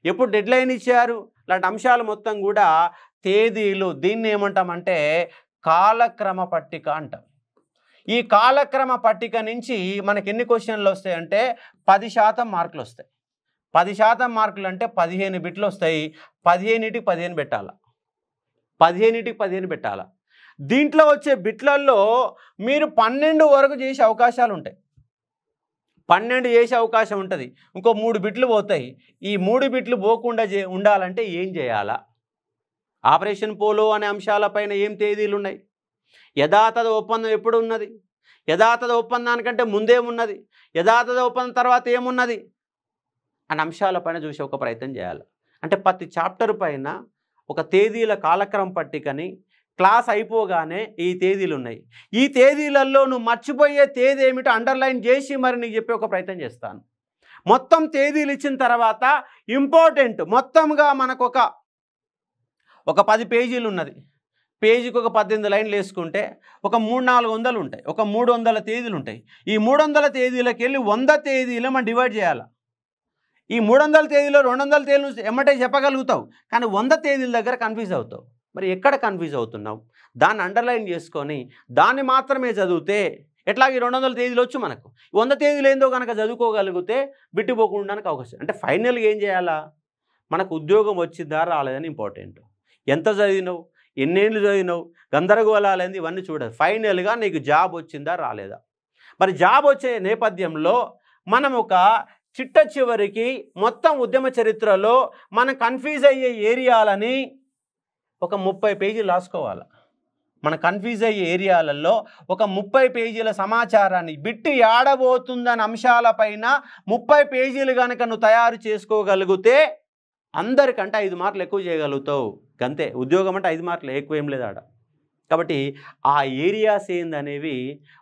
ఎప్పుడు డెడ్లైన్ ఇచ్చారు, లాంటి అంశాలు మొత్తం కూడా తేదీలు. దీన్ని ఏమంటామంటే కాలక్రమ పట్టిక అంటాం. ఈ కాలక్రమ పట్టిక నుంచి మనకి ఎన్ని క్వశ్చన్లు వస్తాయంటే 10% మార్కులు వస్తాయి. 10% మార్కులు అంటే 15 బిట్లు వస్తాయి. 15కి 15 పెట్టాలా, 15కి 15 పెట్టాలా. దీంట్లో వచ్చే బిట్లల్లో మీరు 12 వరకు చేసే అవకాశాలు ఉంటాయి. 12 చేసే అవకాశం ఉంటుంది. ఇంకో 3 బిట్లు పోతాయి. ఈ 3 బిట్లు పోకుండా ఉండాలంటే ఏం చేయాలా? ఆపరేషన్ పోలో అనే అంశాలపైన ఏం తేదీలు ఉన్నాయి, యథాతథ ఒప్పందం ఎప్పుడు ఉన్నది, యథాతథ ఒప్పందానికంటే ముందేమున్నది, యథాతథ ఒప్పందం తర్వాత ఏమున్నది అనే అంశాలపైన చూసే ఒక ప్రయత్నం చేయాలి. అంటే ప్రతి చాప్టర్ పైన ఒక తేదీల కాలక్రమ పట్టికని క్లాస్ అయిపోగానే ఈ తేదీలు ఉన్నాయి. ఈ తేదీలలో నువ్వు మర్చిపోయే తేదీ ఏమిటో అండర్లైన్ చేసి మరి నీకు చెప్పే ఒక ప్రయత్నం చేస్తాను. మొత్తం తేదీలు ఇచ్చిన తర్వాత ఇంపార్టెంట్ మొత్తంగా మనకు ఒక 10 పేజీలు ఉన్నది. పేజీకి ఒక 18 లైన్లు వేసుకుంటే ఒక 300-400 ఉంటాయి. ఒక 300 తేదీలు ఉంటాయి. ఈ 300 తేదీలకు వెళ్ళి 100 తేదీలు మనం డివైడ్ చేయాలి. ఈ 300 తేదీలో 200 తేదీలు ఎమ్మటే చెప్పగలుగుతావు, కానీ 100 తేదీల దగ్గర కన్ఫ్యూజ్ అవుతావు. మరి ఎక్కడ కన్ఫ్యూజ్ అవుతున్నావు? దాన్ని అండర్లైన్ చేసుకొని దాన్ని మాత్రమే చదివితే ఎట్లాగే 200 తేదీలు వచ్చు మనకు 100 తేదీలు ఏందో కనుక చదువుకోగలిగితే బిట్టుపోకుండానికి అవకాశం. అంటే ఫైనల్గా ఏం చేయాలా? మనకు ఉద్యోగం వచ్చిందా రాలేదని ఇంపార్టెంట్. ఎంత చదివినావు, ఎన్నేళ్ళు చదివినావు, గందరగోళాలైంది ఇవన్నీ చూడదు. ఫైనల్గా నీకు జాబ్ వచ్చిందా రాలేదా. మరి జాబ్ వచ్చే నేపథ్యంలో మనం ఒక చిట్ట చివరికి మొత్తం ఉద్యమ చరిత్రలో మనం కన్ఫ్యూజ్ అయ్యే ఏరియాలని ఒక 30 పేజీలు రాసుకోవాలి. మన కన్ఫ్యూజ్ అయ్యే ఏరియాలలో ఒక 30 పేజీల సమాచారాన్ని బిట్టి ఆడబోతుందని అంశాలపైన 30 పేజీలు కనుక నువ్వు తయారు చేసుకోగలిగితే అందరికంటే 5 మార్కులు ఎక్కువ చేయగలుగుతావు. అంతే. ఉద్యోగం అంటే 5 మార్కులు ఎక్కువ ఏం లేదు ఆడ. కాబట్టి ఆ ఏరియాస్ ఏందనేవి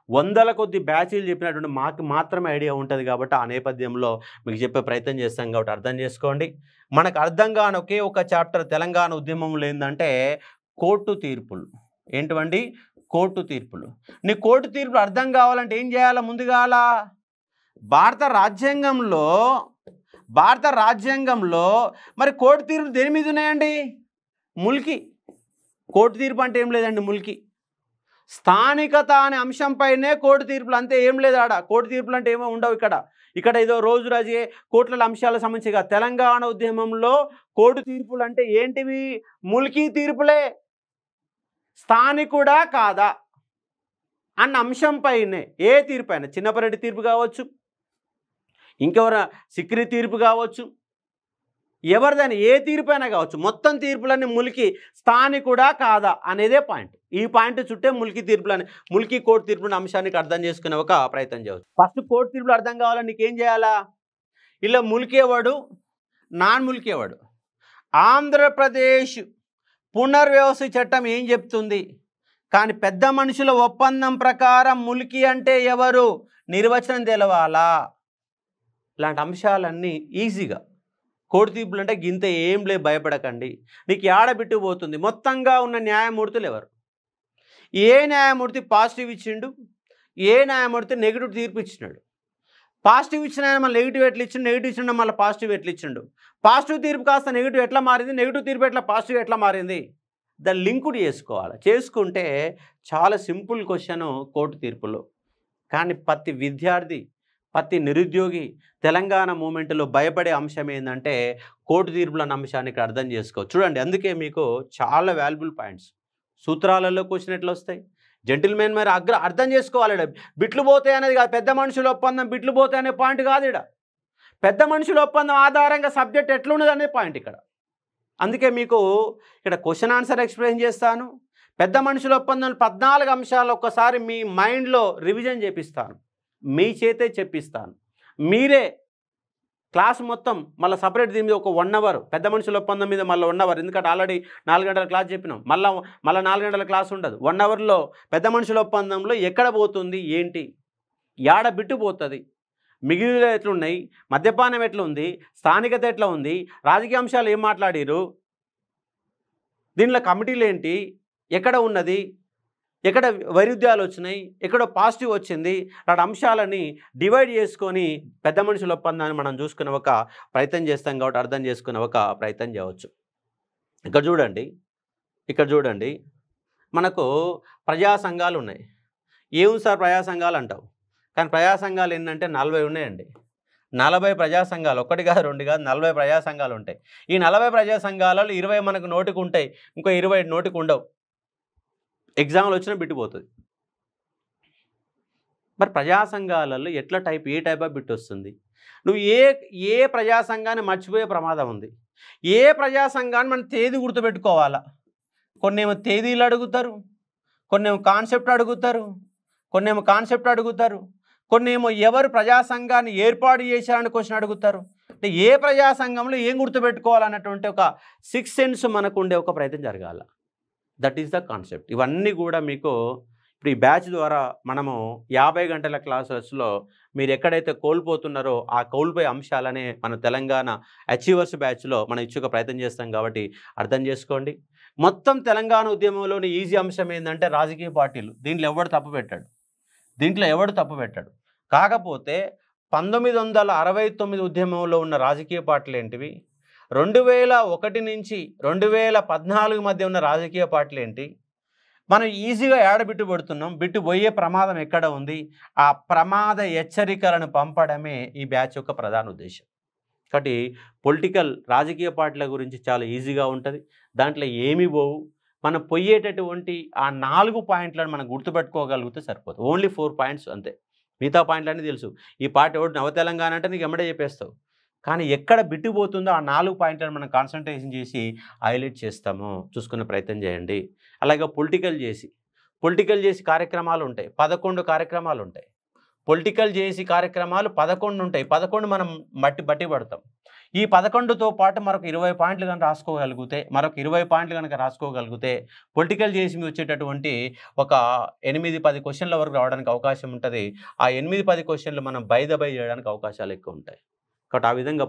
100ల కొద్ది బ్యాచీలు చెప్పినటువంటి మాకు మాత్రమే ఐడియా ఉంటుంది. కాబట్టి ఆ నేపథ్యంలో మీకు చెప్పే ప్రయత్నం చేస్తాం. కాబట్టి అర్థం చేసుకోండి. మనకు అర్థం కాని ఒకే ఒక చాప్టర్ తెలంగాణ ఉద్యమంలో ఏంటంటే కోర్టు తీర్పులు. ఏంటివండి? కోర్టు తీర్పులు. నీ కోర్టు తీర్పులు అర్థం కావాలంటే ఏం చేయాలా? ముందుగాల భారత రాజ్యాంగంలో మరి కోర్టు తీర్పులు దేని మీద ఉన్నాయండి? ముల్కీ. కోర్టు తీర్పు అంటే ఏం లేదండి, ముల్కీ. స్థానికత అనే అంశంపైనే కోర్టు తీర్పులు, అంతే, ఏం లేదు ఆడ. కోర్టు తీర్పులు అంటే ఏమో ఉండవు ఇక్కడ ఏదో రోజు రాజే కోర్టుల అంశాలకు సంబంధించిగా. తెలంగాణ ఉద్యమంలో కోర్టు తీర్పులు అంటే ఏంటివి? ముల్కీ తీర్పులే. స్థానికుడా కాదా అన్న అంశంపైనే ఏ తీర్పు అయినా, చిన్నపరెడ్డి తీర్పు కావచ్చు, ఇంకెవర సిక్రీ తీర్పు కావచ్చు, ఎవరిదైనా ఏ తీర్పు అయినా కావచ్చు, మొత్తం తీర్పులన్నీ ముల్కీ. స్థానికుడా కాదా అనేదే పాయింట్. ఈ పాయింట్ చుట్టే ముల్కీ కోర్టు తీర్పుల అంశానికి అర్థం చేసుకునే ఒక ప్రయత్నం చేయవచ్చు. ఫస్ట్ కోర్టు తీర్పులు అర్థం కావాలని నీకేం చేయాలా? ఇలా ముల్కేవాడు, నాన్ ముల్కేవాడు. ఆంధ్రప్రదేశ్ పునర్వ్యవస్థ చట్టం ఏం చెప్తుంది? కానీ పెద్ద మనుషుల ఒప్పందం ప్రకారం ముల్కీ అంటే ఎవరు నిర్వచనం తెలవాలా. ఇలాంటి అంశాలన్నీ ఈజీగా కోర్టు తీర్పులు అంటే గింత ఏం లే, భయపడకండి. నీకు ఆడబిట్టు పోతుంది. మొత్తంగా ఉన్న న్యాయమూర్తులు ఎవరు? ఏ న్యాయమూర్తి పాజిటివ్ ఇచ్చిండు, ఏ న్యాయమూర్తి నెగిటివ్ తీర్పు ఇచ్చినాడు. పాజిటివ్ ఇచ్చిన ఆయన మళ్ళీ నెగిటివ్ ఎట్లా ఇచ్చిండు, నెగిటివ్ ఇచ్చిండు మళ్ళీ పాజిటివ్ ఎట్లా ఇచ్చిండు, పాజిటివ్ తీర్పు కాస్త నెగిటివ్ ఎట్లా మారింది, నెగిటివ్ తీర్పు ఎట్లా పాజిటివ్ ఎట్లా మారింది, దాన్ని లింకుడ్ చేసుకోవాలి. చేసుకుంటే చాలా సింపుల్ క్వశ్చన్ కోర్టు తీర్పులు. కానీ ప్రతి విద్యార్థి, ప్రతి నిరుద్యోగి తెలంగాణ మూమెంట్లో భయపడే అంశం ఏంటంటే కోర్టు తీర్పులు అన్న అంశాన్ని ఇక్కడ అర్థం చేసుకోవచ్చు. చూడండి, అందుకే మీకు చాలా వాల్యుబుల్ పాయింట్స్. సూత్రాలలో క్వశ్చన్ ఎట్లా వస్తాయి, జెంటిల్మెన్ మరి అర్థం చేసుకోవాలి. బిట్లు పోతాయి అనేది కాదు, పెద్ద మనుషుల ఒప్పందం బిట్లు పోతాయి అనే పాయింట్ కాదు. ఇక్కడ పెద్ద మనుషుల ఒప్పందం ఆధారంగా సబ్జెక్ట్ ఎట్లున్నది అనే పాయింట్ ఇక్కడ. అందుకే మీకు ఇక్కడ క్వశ్చన్ ఆన్సర్ ఎక్స్ప్లెయిన్ చేస్తాను. పెద్ద మనుషుల ఒప్పందం 14 అంశాలు ఒక్కసారి మీ మైండ్లో రివిజన్ చేపిస్తాను, మీ చేతే చెప్పిస్తాను. మీరే క్లాస్ మొత్తం మళ్ళీ సపరేట్ దీని మీద ఒక 1 అవర్ పెద్ద మనుషుల ఒప్పందం మీద మళ్ళీ 1 అవర్, ఎందుకంటే ఆల్రెడీ 4 గంటల క్లాస్ చెప్పినాం. మళ్ళీ 4 గంటల క్లాస్ ఉండదు. 1 అవర్లో పెద్ద మనుషుల ఒప్పందంలో ఎక్కడ పోతుంది, ఏంటి, యాడ బిట్టు పోతుంది, మిగిలిన ఎట్లున్నాయి, మద్యపానం ఎట్లుంది, స్థానికత ఎట్లా ఉంది, రాజకీయ అంశాలు ఏం మాట్లాడారు, దీనిలో కమిటీలు ఏంటి, ఎక్కడ ఉన్నది, ఎక్కడ వైరుధ్యాలు వచ్చినాయి, ఎక్కడో పాజిటివ్ వచ్చింది, అలాంటి అంశాలని డివైడ్ చేసుకొని పెద్ద మనుషుల ఒప్పందాన్ని మనం చూసుకునే ఒక ప్రయత్నం చేస్తాం కాబట్టి అర్థం చేసుకునే ఒక ప్రయత్నం చేయవచ్చు. ఇక్కడ చూడండి మనకు ప్రజా సంఘాలు ఉన్నాయి. ఏం సార్ ప్రజా సంఘాలు అంటావు, కానీ ప్రజా సంఘాలు ఏంటంటే 40 ఉన్నాయండి. 40 ప్రజా సంఘాలు, 1 కాదు 2 కాదు 40 ప్రజా సంఘాలు ఉంటాయి. ఈ 40 ప్రజా సంఘాలలో 20 మనకు నోటికి ఉంటాయి, ఇంకో 20 నోటికి ఉండవు. ఎగ్జామ్లు వచ్చినా బిట్టుపోతుంది. మరి ప్రజా సంఘాలలో ఎట్లా ఏ టైప్ ఆఫ్ బిట్ వస్తుంది? నువ్వు ఏ ప్రజా సంఘాన్ని మర్చిపోయే ప్రమాదం ఉంది. ఏ ప్రజా సంఘాన్ని మనం తేదీ గుర్తుపెట్టుకోవాలా. కొన్నేమో తేదీలు అడుగుతారు, కొన్నేమో కాన్సెప్ట్ అడుగుతారు, కొన్నేమో ఎవరు ప్రజా సంఘాన్ని ఏర్పాటు చేశారని క్వశ్చన్ అడుగుతారు. అంటే ఏ ప్రజా సంఘంలో ఏం గుర్తుపెట్టుకోవాలన్నటువంటి ఒక 6 సెన్స్ మనకు ఉండే ఒక ప్రయత్నం జరగాల. That is the concept. ఇవన్నీ కూడా మీకు ఇప్పుడు ఈ బ్యాచ్ ద్వారా మనము 50 గంటల క్లాసెస్లో మీరు ఎక్కడైతే కోల్పోతున్నారో ఆ కోల్పోయే అంశాలనే మన తెలంగాణ అచీవర్స్ బ్యాచ్లో మనం ఇచ్చుక ప్రయత్నం చేస్తాం కాబట్టి అర్థం చేసుకోండి. మొత్తం తెలంగాణ ఉద్యమంలోని ఈజీ అంశం ఏంటంటే రాజకీయ పార్టీలు. దీంట్లో ఎవడు తప్పు పెట్టాడు. కాకపోతే 1969 ఉద్యమంలో ఉన్న రాజకీయ పార్టీలు ఏంటివి, 2001 నుంచి 2014 మధ్య ఉన్న రాజకీయ పార్టీలు ఏంటి, మనం ఈజీగా బిట్టు పడుతున్నాం, బిట్టు పోయే ప్రమాదం ఎక్కడ ఉంది, ఆ ప్రమాద హెచ్చరికలను పంపడమే ఈ బ్యాచ్ యొక్క ప్రధాన ఉద్దేశం. కాబట్టి రాజకీయ పార్టీల గురించి చాలా ఈజీగా ఉంటుంది. దాంట్లో ఏమీ పోవు. మనం పోయేటటువంటి ఆ 4 పాయింట్లను మనం గుర్తుపెట్టుకోగలిగితే సరిపోతుంది. ఓన్లీ 4 పాయింట్స్ అంతే. మిగతా పాయింట్లన్నీ తెలుసు. ఈ పార్టీ ఒకటి నవ తెలంగాణ అంటే నీకు ఎమ్మడే చెప్పేస్తావు. కానీ ఎక్కడ బిట్టుపోతుందో ఆ 4 పాయింట్లను మనం కాన్సన్ట్రేషన్ చేసి హైలైట్ చేస్తాము, చూసుకునే ప్రయత్నం చేయండి. అలాగే పొలిటికల్ చేసి కార్యక్రమాలు ఉంటాయి, 11 కార్యక్రమాలు ఉంటాయి. పొలిటికల్ చేసి కార్యక్రమాలు 11 ఉంటాయి. 11 మనం బట్టి పడతాం. ఈ 11తో పాటు మరొక 20 పాయింట్లు కనుక రాసుకోగలిగితే పొలిటికల్ చేసి వచ్చేటటువంటి ఒక 8-10 క్వశ్చన్ల వరకు రావడానికి అవకాశం ఉంటుంది. ఆ 8-10 క్వశ్చన్లు మనం బై చేయడానికి అవకాశాలు ఎక్కువ ఉంటాయి. కాబట్టి ఆ విధంగా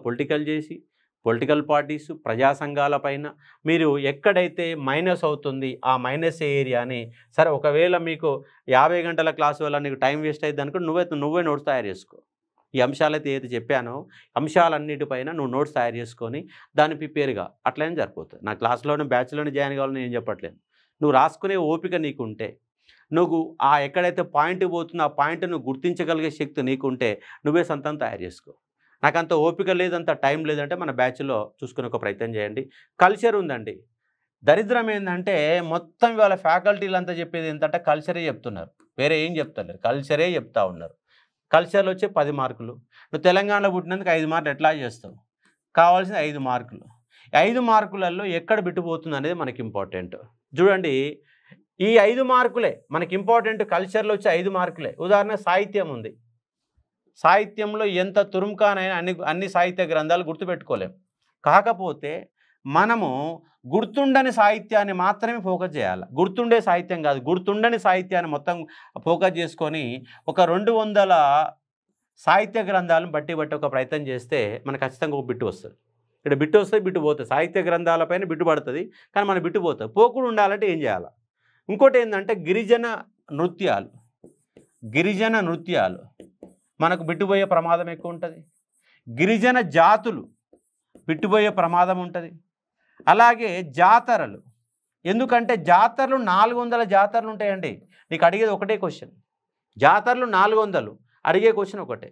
పొలిటికల్ పార్టీస్, ప్రజా సంఘాల పైన మీరు ఎక్కడైతే మైనస్ అవుతుంది ఆ మైనస్ ఏరియాని, సరే ఒకవేళ మీకు 50 గంటల క్లాసు వల్ల నీకు టైం వేస్ట్ అయ్యింది అనుకుంటే నువ్వే నోట్స్ తయారు చేసుకో. ఈ అంశాలైతే ఏది చెప్పానో అంశాలన్నిటిపైన నువ్వు నోట్స్ తయారు చేసుకొని దాన్ని ప్రిపేర్గా అట్లనే సరిపోతుంది. నా క్లాస్లోనే బ్యాచ్లోనే జాయిన్ కావాలని నేను చెప్పట్లేదు. నువ్వు రాసుకునే ఓపిక నీకుంటే, నువ్వు ఎక్కడైతే పాయింట్ పోతుందో ఆ పాయింట్ నువ్వు గుర్తించగలిగే శక్తి నీకుంటే నువ్వే సొంతం తయారు చేసుకో. నాకంత ఓపిక లేదంత టైం లేదంటే మన బ్యాచ్లో చూసుకునే ఒక ప్రయత్నం చేయండి. కల్చర్ ఉందండి. దరిద్రం ఏంటంటే మొత్తం ఇవాళ ఫ్యాకల్టీలు అంతా చెప్పేది ఏంటంటే కల్చరే చెప్తున్నారు, వేరే ఏం చెప్తలేరు, కల్చరే చెప్తా ఉన్నారు. కల్చర్లో వచ్చే 10 మార్కులు, నువ్వు తెలంగాణలో పుట్టినందుకు 5 మార్కులు ఎట్లా చేస్తావు, కావాల్సిన 5 మార్కులు. 5 మార్కులలో ఎక్కడ బిట్టుపోతుంది అనేది మనకి ఇంపార్టెంట్. చూడండి, ఈ 5 మార్కులే మనకి ఇంపార్టెంట్. కల్చర్లో వచ్చే 5 మార్కులే. ఉదాహరణ సాహిత్యం ఉంది. సాహిత్యంలో ఎంత తురుంకానైనా అన్ని సాహిత్య గ్రంథాలు గుర్తుపెట్టుకోలేం. కాకపోతే మనము గుర్తుండని సాహిత్యాన్ని మాత్రమే ఫోకస్ చేయాలి. గుర్తుండే సాహిత్యం కాదు, గుర్తుండని సాహిత్యాన్ని మొత్తం ఫోకస్ చేసుకొని ఒక 200 సాహిత్య గ్రంథాలను బట్టి ఒక ప్రయత్నం చేస్తే మనకు ఖచ్చితంగా ఒక బిట్టు వస్తుంది. ఇక్కడ బిట్టు వస్తుంది, బిట్టు పోతుంది. సాహిత్య గ్రంథాలపైన బిట్టు పడుతుంది, కానీ మన బిట్టు పోతుంది. పోకుండా ఉండాలంటే ఏం చేయాలి? ఇంకోటి ఏంటంటే గిరిజన నృత్యాలు మనకు బిట్టుపోయే ప్రమాదం ఎక్కువ ఉంటుంది. గిరిజన జాతులు బిట్టుపోయే ప్రమాదం ఉంటుంది. అలాగే జాతరలు, ఎందుకంటే జాతరలు 400 జాతరలు ఉంటాయండి. నీకు అడిగేది ఒకటే క్వశ్చన్, జాతరలు 400, అడిగే క్వశ్చన్ ఒకటే.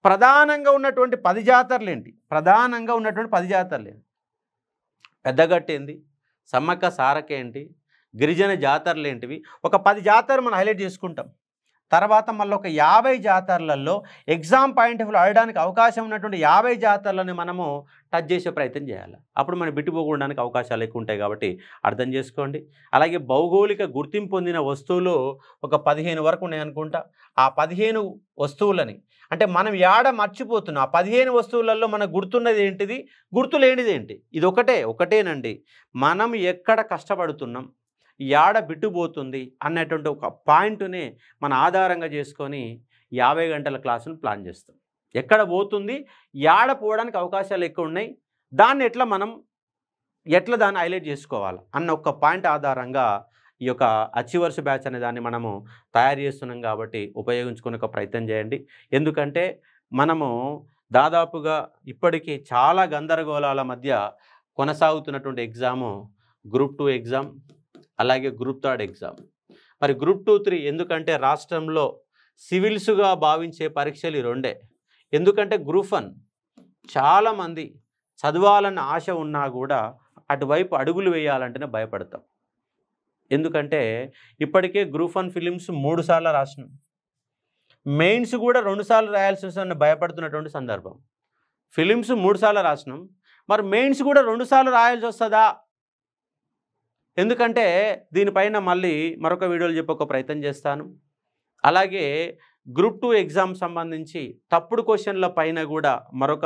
ప్రధానంగా ఉన్నటువంటి 10 జాతరలు ఏంటి? పెద్దగట్టు ఏంటి? సమ్మక్క సారక ఏంటి? గిరిజన జాతరలు ఏంటివి, ఒక 10 జాతరలు మనం హైలైట్ చేసుకుంటాం. తర్వాత మళ్ళీ ఒక 50 జాతరలలో ఎగ్జామ్ పాయింట్ ఆఫ్ వ్యూ అడగడానికి అవకాశం ఉన్నటువంటి 50 జాతరలని మనము టచ్ చేసే ప్రయత్నం చేయాలి. అప్పుడు మనం బిట్టుపోకూడడానికి అవకాశాలు ఎక్కువ ఉంటాయి కాబట్టి అర్థం చేసుకోండి. అలాగే భౌగోళిక గుర్తింపు పొందిన వస్తువులు ఒక 15 వరకు ఉన్నాయనుకుంటా. ఆ 15 వస్తువులని అంటే మనం యాడ మర్చిపోతున్నాం. ఆ 15 వస్తువులలో మనకు గుర్తున్నది ఏంటిది, గుర్తు లేనిది ఏంటి? ఇది ఒకటేనండి. మనం ఎక్కడ కష్టపడుతున్నాం, యాడ బిట్టుపోతుంది అన్నటువంటి ఒక పాయింట్ని మన ఆధారంగా చేసుకొని 50 గంటల క్లాసును ప్లాన్ చేస్తాం. ఎక్కడ పోతుంది, యాడ పోవడానికి అవకాశాలు ఎక్కువ ఉన్నాయి, దాన్ని ఎట్లా దాన్ని హైలైట్ చేసుకోవాలి అన్న ఒక పాయింట్ ఆధారంగా ఈ యొక్క అచీవర్స్ బ్యాచ్ అనే దాన్ని మనము తయారు చేస్తున్నాం కాబట్టి ఉపయోగించుకునే ఒక ప్రయత్నం చేయండి. ఎందుకంటే మనము దాదాపుగా ఇప్పటికీ చాలా గందరగోళాల మధ్య కొనసాగుతున్నటువంటి ఎగ్జాము గ్రూప్ 2 ఎగ్జామ్, అలాగే గ్రూప్ 3 ఎగ్జామ్. మరి గ్రూప్ 2, 3 ఎందుకంటే రాష్ట్రంలో సివిల్స్గా భావించే పరీక్షలు ఈ రెండే. ఎందుకంటే గ్రూప్ 1 చాలామంది చదవాలన్న ఆశ ఉన్నా కూడా అటువైపు అడుగులు వేయాలంటేనే భయపడతాం. ఎందుకంటే ఇప్పటికే గ్రూప్ 1 ఫిలిమ్స్ 3 సార్లు రాసినాం, మెయిన్స్ కూడా 2 సార్లు రాయాల్సి వస్తుందని భయపడుతున్నటువంటి సందర్భం. ఫిలిమ్స్ 3 సార్లు రాసినాం, మరి మెయిన్స్ కూడా 2 సార్లు రాయాల్సి వస్తుందా? ఎందుకంటే దీనిపైన మళ్ళీ మరొక వీడియోలో చెప్పే ఒక ప్రయత్నం చేస్తాను. అలాగే గ్రూప్ 2 ఎగ్జామ్ సంబంధించి తప్పుడు క్వశ్చన్ల పైన కూడా మరొక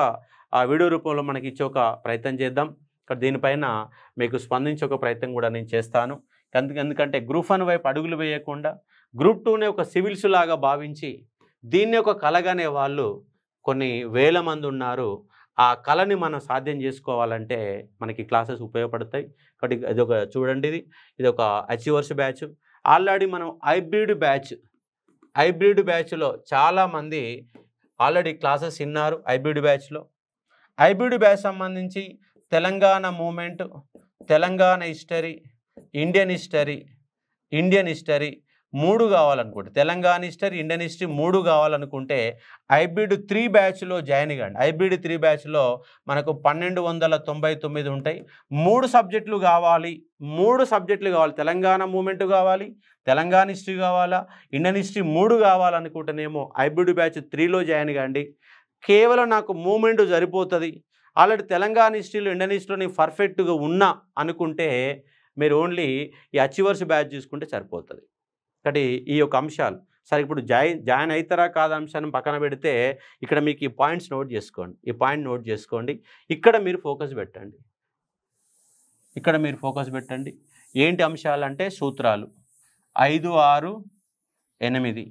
వీడియో రూపంలో మనకి ఇచ్చే ఒక ప్రయత్నం చేద్దాం. ఇక్కడ దీనిపైన మీకు స్పందించే ఒక ప్రయత్నం కూడా నేను చేస్తాను. ఎందుకంటే గ్రూప్ 1 వైపు అడుగులు వేయకుండా గ్రూప్ 2నే ఒక సివిల్స్ లాగా భావించి దీన్ని ఒక కలగానే వాళ్ళు కొన్ని వేల మంది ఉన్నారు. ఆ కళని మనం సాధ్యం చేసుకోవాలంటే మనకి క్లాసెస్ ఉపయోగపడతాయి. కాబట్టి ఇది ఒక చూడండి, ఇది ఒక అచీవర్స్ బ్యాచ్. ఆల్రెడీ మనం హైబ్రిడ్ బ్యాచ్లో చాలామంది ఆల్రెడీ క్లాసెస్ విన్నారు. హైబ్రిడ్ బ్యాచ్ సంబంధించి Telangana movement, Telangana history, Indian history 3 కావాలనుకుంటే, తెలంగాణ హిస్టరీ, ఇండియన్ హిస్టరీ 3 కావాలనుకుంటే హైబ్రిడ్ 3 బ్యాచ్లో జాయిన్ కండి. హైబ్రిడ్ 3 బ్యాచ్లో మనకు 1299 ఉంటాయి. 3 సబ్జెక్టులు కావాలి. తెలంగాణ మూమెంట్ కావాలి, తెలంగాణ హిస్టరీ కావాలా, ఇండియన్ హిస్టరీ 3 కావాలనుకుంటేనేమో హైబ్రిడ్ బ్యాచ్ 3లో జాయిన్ కండి. కేవలం నాకు మూమెంట్ సరిపోతుంది, ఆల్రెడీ తెలంగాణ హిస్టరీలో ఇండియన్ హిస్టరీలో నేను పర్ఫెక్ట్గా ఉన్నా అనుకుంటే మీరు ఓన్లీ ఈ అచీవర్స్ బ్యాచ్ చూసుకుంటే సరిపోతుంది. కాబట్టి ఈ యొక్క అంశాలు సరే ఇప్పుడు జాయిన్ అవుతారా కాదా అంశాన్ని పక్కన పెడితే ఇక్కడ మీకు ఈ పాయింట్స్ నోట్ చేసుకోండి. ఇక్కడ మీరు ఫోకస్ పెట్టండి. ఏంటి అంశాలు అంటే సూత్రాలు 5, 6, 8.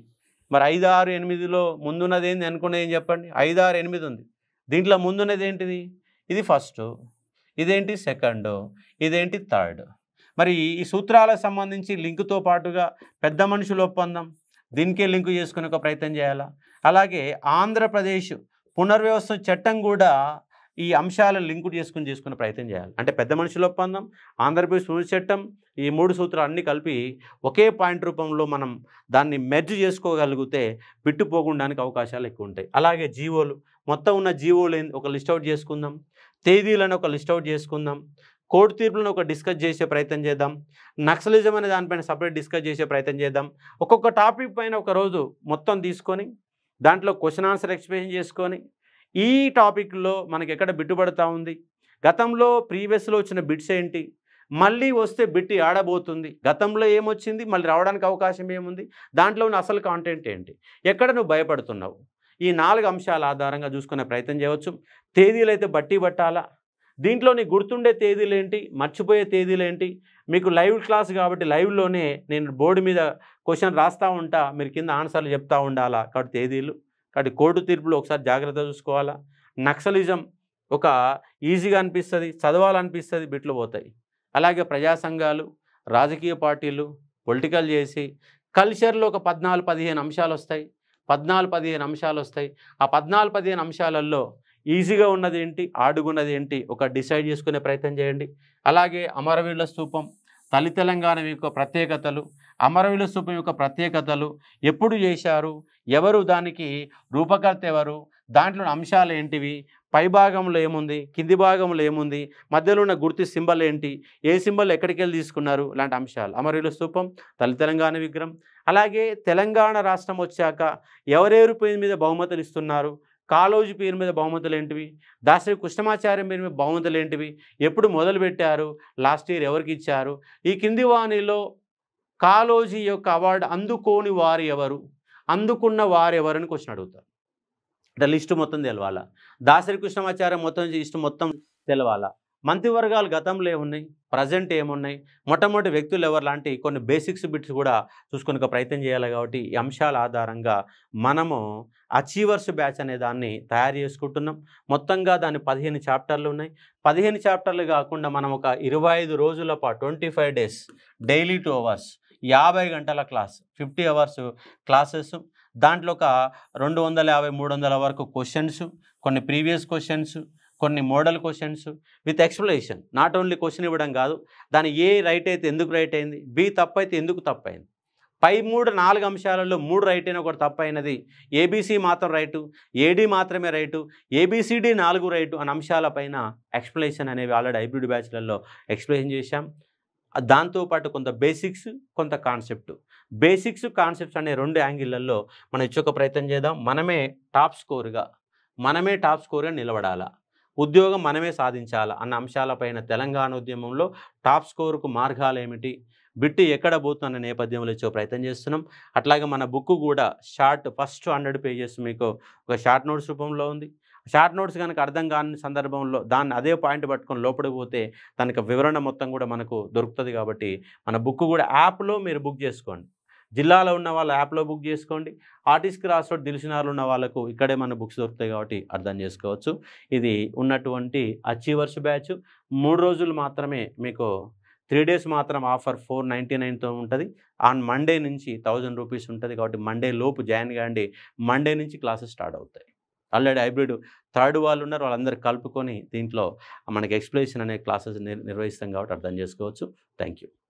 మరి 5, 6, 8లో ముందున్నది ఏంది అనుకునేది ఏం చెప్పండి. 5, 6, 8 ఉంది. దీంట్లో ముందున్నది ఏంటిది? ఇది ఫస్ట్, ఇదేంటి సెకండ్, ఇదేంటి థర్డ్. మరి ఈ సూత్రాలకు సంబంధించి లింకుతో పాటుగా పెద్ద మనుషుల ఒప్పందం దీనికే లింకు చేసుకునే ఒక ప్రయత్నం చేయాలా. అలాగే ఆంధ్రప్రదేశ్ పునర్వ్యవస్థ చట్టం కూడా ఈ అంశాలను లింకు చేసుకునే ప్రయత్నం చేయాలి. అంటే పెద్ద మనుషుల ఒప్పందం, ఆంధ్రప్రదేశ్ పునర్వ్యవస్థ చట్టం, ఈ 3 సూత్రాలు అన్నీ కలిపి ఒకే పాయింట్ రూపంలో మనం దాన్ని మెర్జ్ చేసుకోగలిగితే బిట్టుపోకుండా అవకాశాలు ఎక్కువ ఉంటాయి. అలాగే జీవోలు, మొత్తం ఉన్న జీవోలు ఒక లిస్ట్ అవుట్ చేసుకుందాం, తేదీలను ఒక లిస్ట్ అవుట్ చేసుకుందాం, కోర్టు తీర్పులను ఒక డిస్కస్ చేసే ప్రయత్నం చేద్దాం, నక్సలిజం అనే దానిపైన సపరేట్ డిస్కస్ చేసే ప్రయత్నం చేద్దాం. ఒక్కొక్క టాపిక్ పైన ఒక రోజు మొత్తం తీసుకొని దాంట్లో క్వశ్చన్ ఆన్సర్ ఎక్స్ప్లెయిన్ చేసుకొని ఈ టాపిక్లో మనకి ఎక్కడ బిట్టుబడతా ఉంది, గతంలో ప్రీవియస్లో వచ్చిన బిట్స్ ఏంటి, మళ్ళీ వస్తే బిట్ ఆడబోతుంది, గతంలో ఏమొచ్చింది, మళ్ళీ రావడానికి అవకాశం ఏముంది, దాంట్లో ఉన్న అసలు కాంటెంట్ ఏంటి, ఎక్కడ నువ్వు భయపడుతున్నావు, ఈ 4 అంశాల ఆధారంగా చూసుకునే ప్రయత్నం చేయవచ్చు. తేదీలు అయితే బట్టి పట్టాలా, దీంట్లో నీకు గుర్తుండే తేదీలు ఏంటి, మర్చిపోయే తేదీలు ఏంటి. మీకు లైవ్ క్లాస్ కాబట్టి లైవ్లోనే నేను బోర్డు మీద క్వశ్చన్ రాస్తూ ఉంటా, మీరు కింద ఆన్సర్లు చెప్తూ ఉండాలా. కాబట్టి తేదీలు, కాబట్టి కోర్టు తీర్పులు ఒకసారి జాగ్రత్తగా చూసుకోవాలా. నక్సలిజం ఒక ఈజీగా అనిపిస్తుంది, చదవాలనిపిస్తుంది, బిట్లు పోతాయి. అలాగే ప్రజా సంఘాలు, రాజకీయ పార్టీలు, పొలిటికల్ చేసి కల్చర్లో ఒక 14-15 అంశాలు వస్తాయి. ఆ 14-15 అంశాలలో ఈజీగా ఉన్నది ఏంటి, ఆడుగున్నది ఏంటి ఒక డిసైడ్ చేసుకునే ప్రయత్నం చేయండి. అలాగే అమరవీరుల స్తూపం, తల్లి తెలంగాణ యొక్క ప్రత్యేకతలు, అమరవీరుల స్తూపం యొక్క ప్రత్యేకతలు, ఎప్పుడు చేశారు, ఎవరు దానికి రూపకర్త ఎవరు, దాంట్లో అంశాలు ఏంటివి, పై భాగంలో ఏముంది, కింది భాగంలో ఏముంది, మధ్యలో ఉన్న గుర్తు సింబల్ ఏంటి, ఏ సింబల్ ఎక్కడికి వెళ్ళి తీసుకున్నారు, ఇలాంటి అంశాలు. అమరవీరుల స్తూపం, తెలంగాణ విగ్రహం, అలాగే తెలంగాణ రాష్ట్రం వచ్చాక ఎవరెవరి పేరు మీద బహుమతులు ఇస్తున్నారు, కాళోజీ పేరు మీద బహుమతులు ఏంటివి, దాసరి కృష్ణమాచార్య పేరు మీద బహుమతులు ఏంటివి, ఎప్పుడు మొదలుపెట్టారు, లాస్ట్ ఇయర్ ఎవరికి ఇచ్చారు, ఈ కింది వాణిలో కాళోజీ యొక్క అవార్డు అందుకోని వారు ఎవరు, అందుకున్న వారు ఎవరని క్వశ్చన్ అడుగుతారు. అంటే లిస్టు మొత్తం తెలవాలా, దాసరి కృష్ణమాచార్య మొత్తం లిస్టు మొత్తం తెలవాలా, మంత్రివర్గాలు గతంలో ఏమున్నాయి, ప్రజెంట్ ఏమున్నాయి, మొట్టమొదటి వ్యక్తులు ఎవరు లాంటి కొన్ని బేసిక్స్ బిట్స్ కూడా చూసుకునే ప్రయత్నం చేయాలి. కాబట్టి ఈ అంశాల ఆధారంగా మనము అచీవర్స్ బ్యాచ్ అనే దాన్ని తయారు చేసుకుంటున్నాం. మొత్తంగా దాని 15 చాప్టర్లు ఉన్నాయి. 15 చాప్టర్లు కాకుండా మనం ఒక 25 రోజుల పాటు 25 డేస్ డైలీ 2 అవర్స్ 50 గంటల క్లాస్ 50 అవర్స్ క్లాసెస్, దాంట్లో ఒక 250-300 వరకు క్వశ్చన్స్, కొన్ని ప్రీవియస్ క్వశ్చన్స్, కొన్ని model questions with explanation. Not only question ఇవ్వడం కాదు, దాని ఏ రైట్ అయితే ఎందుకు రైట్ అయింది, బి తప్పు అయితే ఎందుకు తప్పు అయింది, పై 4 అంశాలలో 3 రైట్ అయినా ఒకటి తప్పు అయినది, ఏబీసీ మాత్రం రైటు, ఏడి మాత్రమే రైటు, ఏబిసిడి 4 రైటు అనే అంశాలపైన ఎక్స్ప్లెనేషన్ అనేవి ఆల్రెడీ హైబ్రిడ్ బ్యాచ్లలో ఎక్స్ప్లెయిన్ చేశాం. దాంతోపాటు కొంత బేసిక్స్, కొంత కాన్సెప్ట్. బేసిక్స్, కాన్సెప్ట్స్ అనే 2 యాంగిళ్లలో మనం ఇచ్చొక ప్రయత్నం చేద్దాం. మనమే టాప్ స్కోర్గా నిలబడాలా, ఉద్యోగం మనమే సాధించాలా అన్న అంశాలపైన తెలంగాణ ఉద్యమంలో టాప్ స్కోర్కు మార్గాలు ఏమిటి, బిట్టు ఎక్కడ పోతున్న నేపథ్యంలో ఇచ్చే ప్రయత్నం చేస్తున్నాం. అట్లాగే మన బుక్ కూడా ఫస్ట్ 100 పేజెస్ మీకు ఒక షార్ట్ నోట్స్ రూపంలో ఉంది. షార్ట్ నోట్స్ కనుక అర్థం కాని సందర్భంలో దాన్ని అదే పాయింట్ పట్టుకొని లోపలికి పోతే దానికి వివరణ మొత్తం కూడా మనకు దొరుకుతుంది. కాబట్టి మన బుక్ కూడా యాప్లో మీరు బుక్ చేసుకోండి. జిల్లాలో ఉన్న వాళ్ళు యాప్లో బుక్ చేసుకోండి. ఆర్టిస్ట్ క్రాస్ రోడ్ దిల్సుఖ్నగర్లో ఉన్న వాళ్ళకు ఇక్కడే మన బుక్స్ దొరుకుతాయి కాబట్టి అర్థం చేసుకోవచ్చు. ఇది ఉన్నటువంటి అచీవర్స్ బ్యాచ్ 3 రోజులు మాత్రమే, మీకు 3 డేస్ మాత్రం ఆఫర్ 499తో ఉంటుంది. ఆన్ మండే నుంచి 1000 రూపీస్ ఉంటుంది. కాబట్టి మండే లోపు జాయిన్ కాండి. మండే నుంచి క్లాసెస్ స్టార్ట్ అవుతాయి. ఆల్రెడీ హైబ్రిడ్ థర్డ్ వాళ్ళు ఉన్నారు, వాళ్ళందరూ కలుపుకొని దీంట్లో మనకి ఎక్స్ప్లెనేషన్ అనే క్లాసెస్ నిర్వహిస్తాం కాబట్టి అర్థం చేసుకోవచ్చు. Thank you.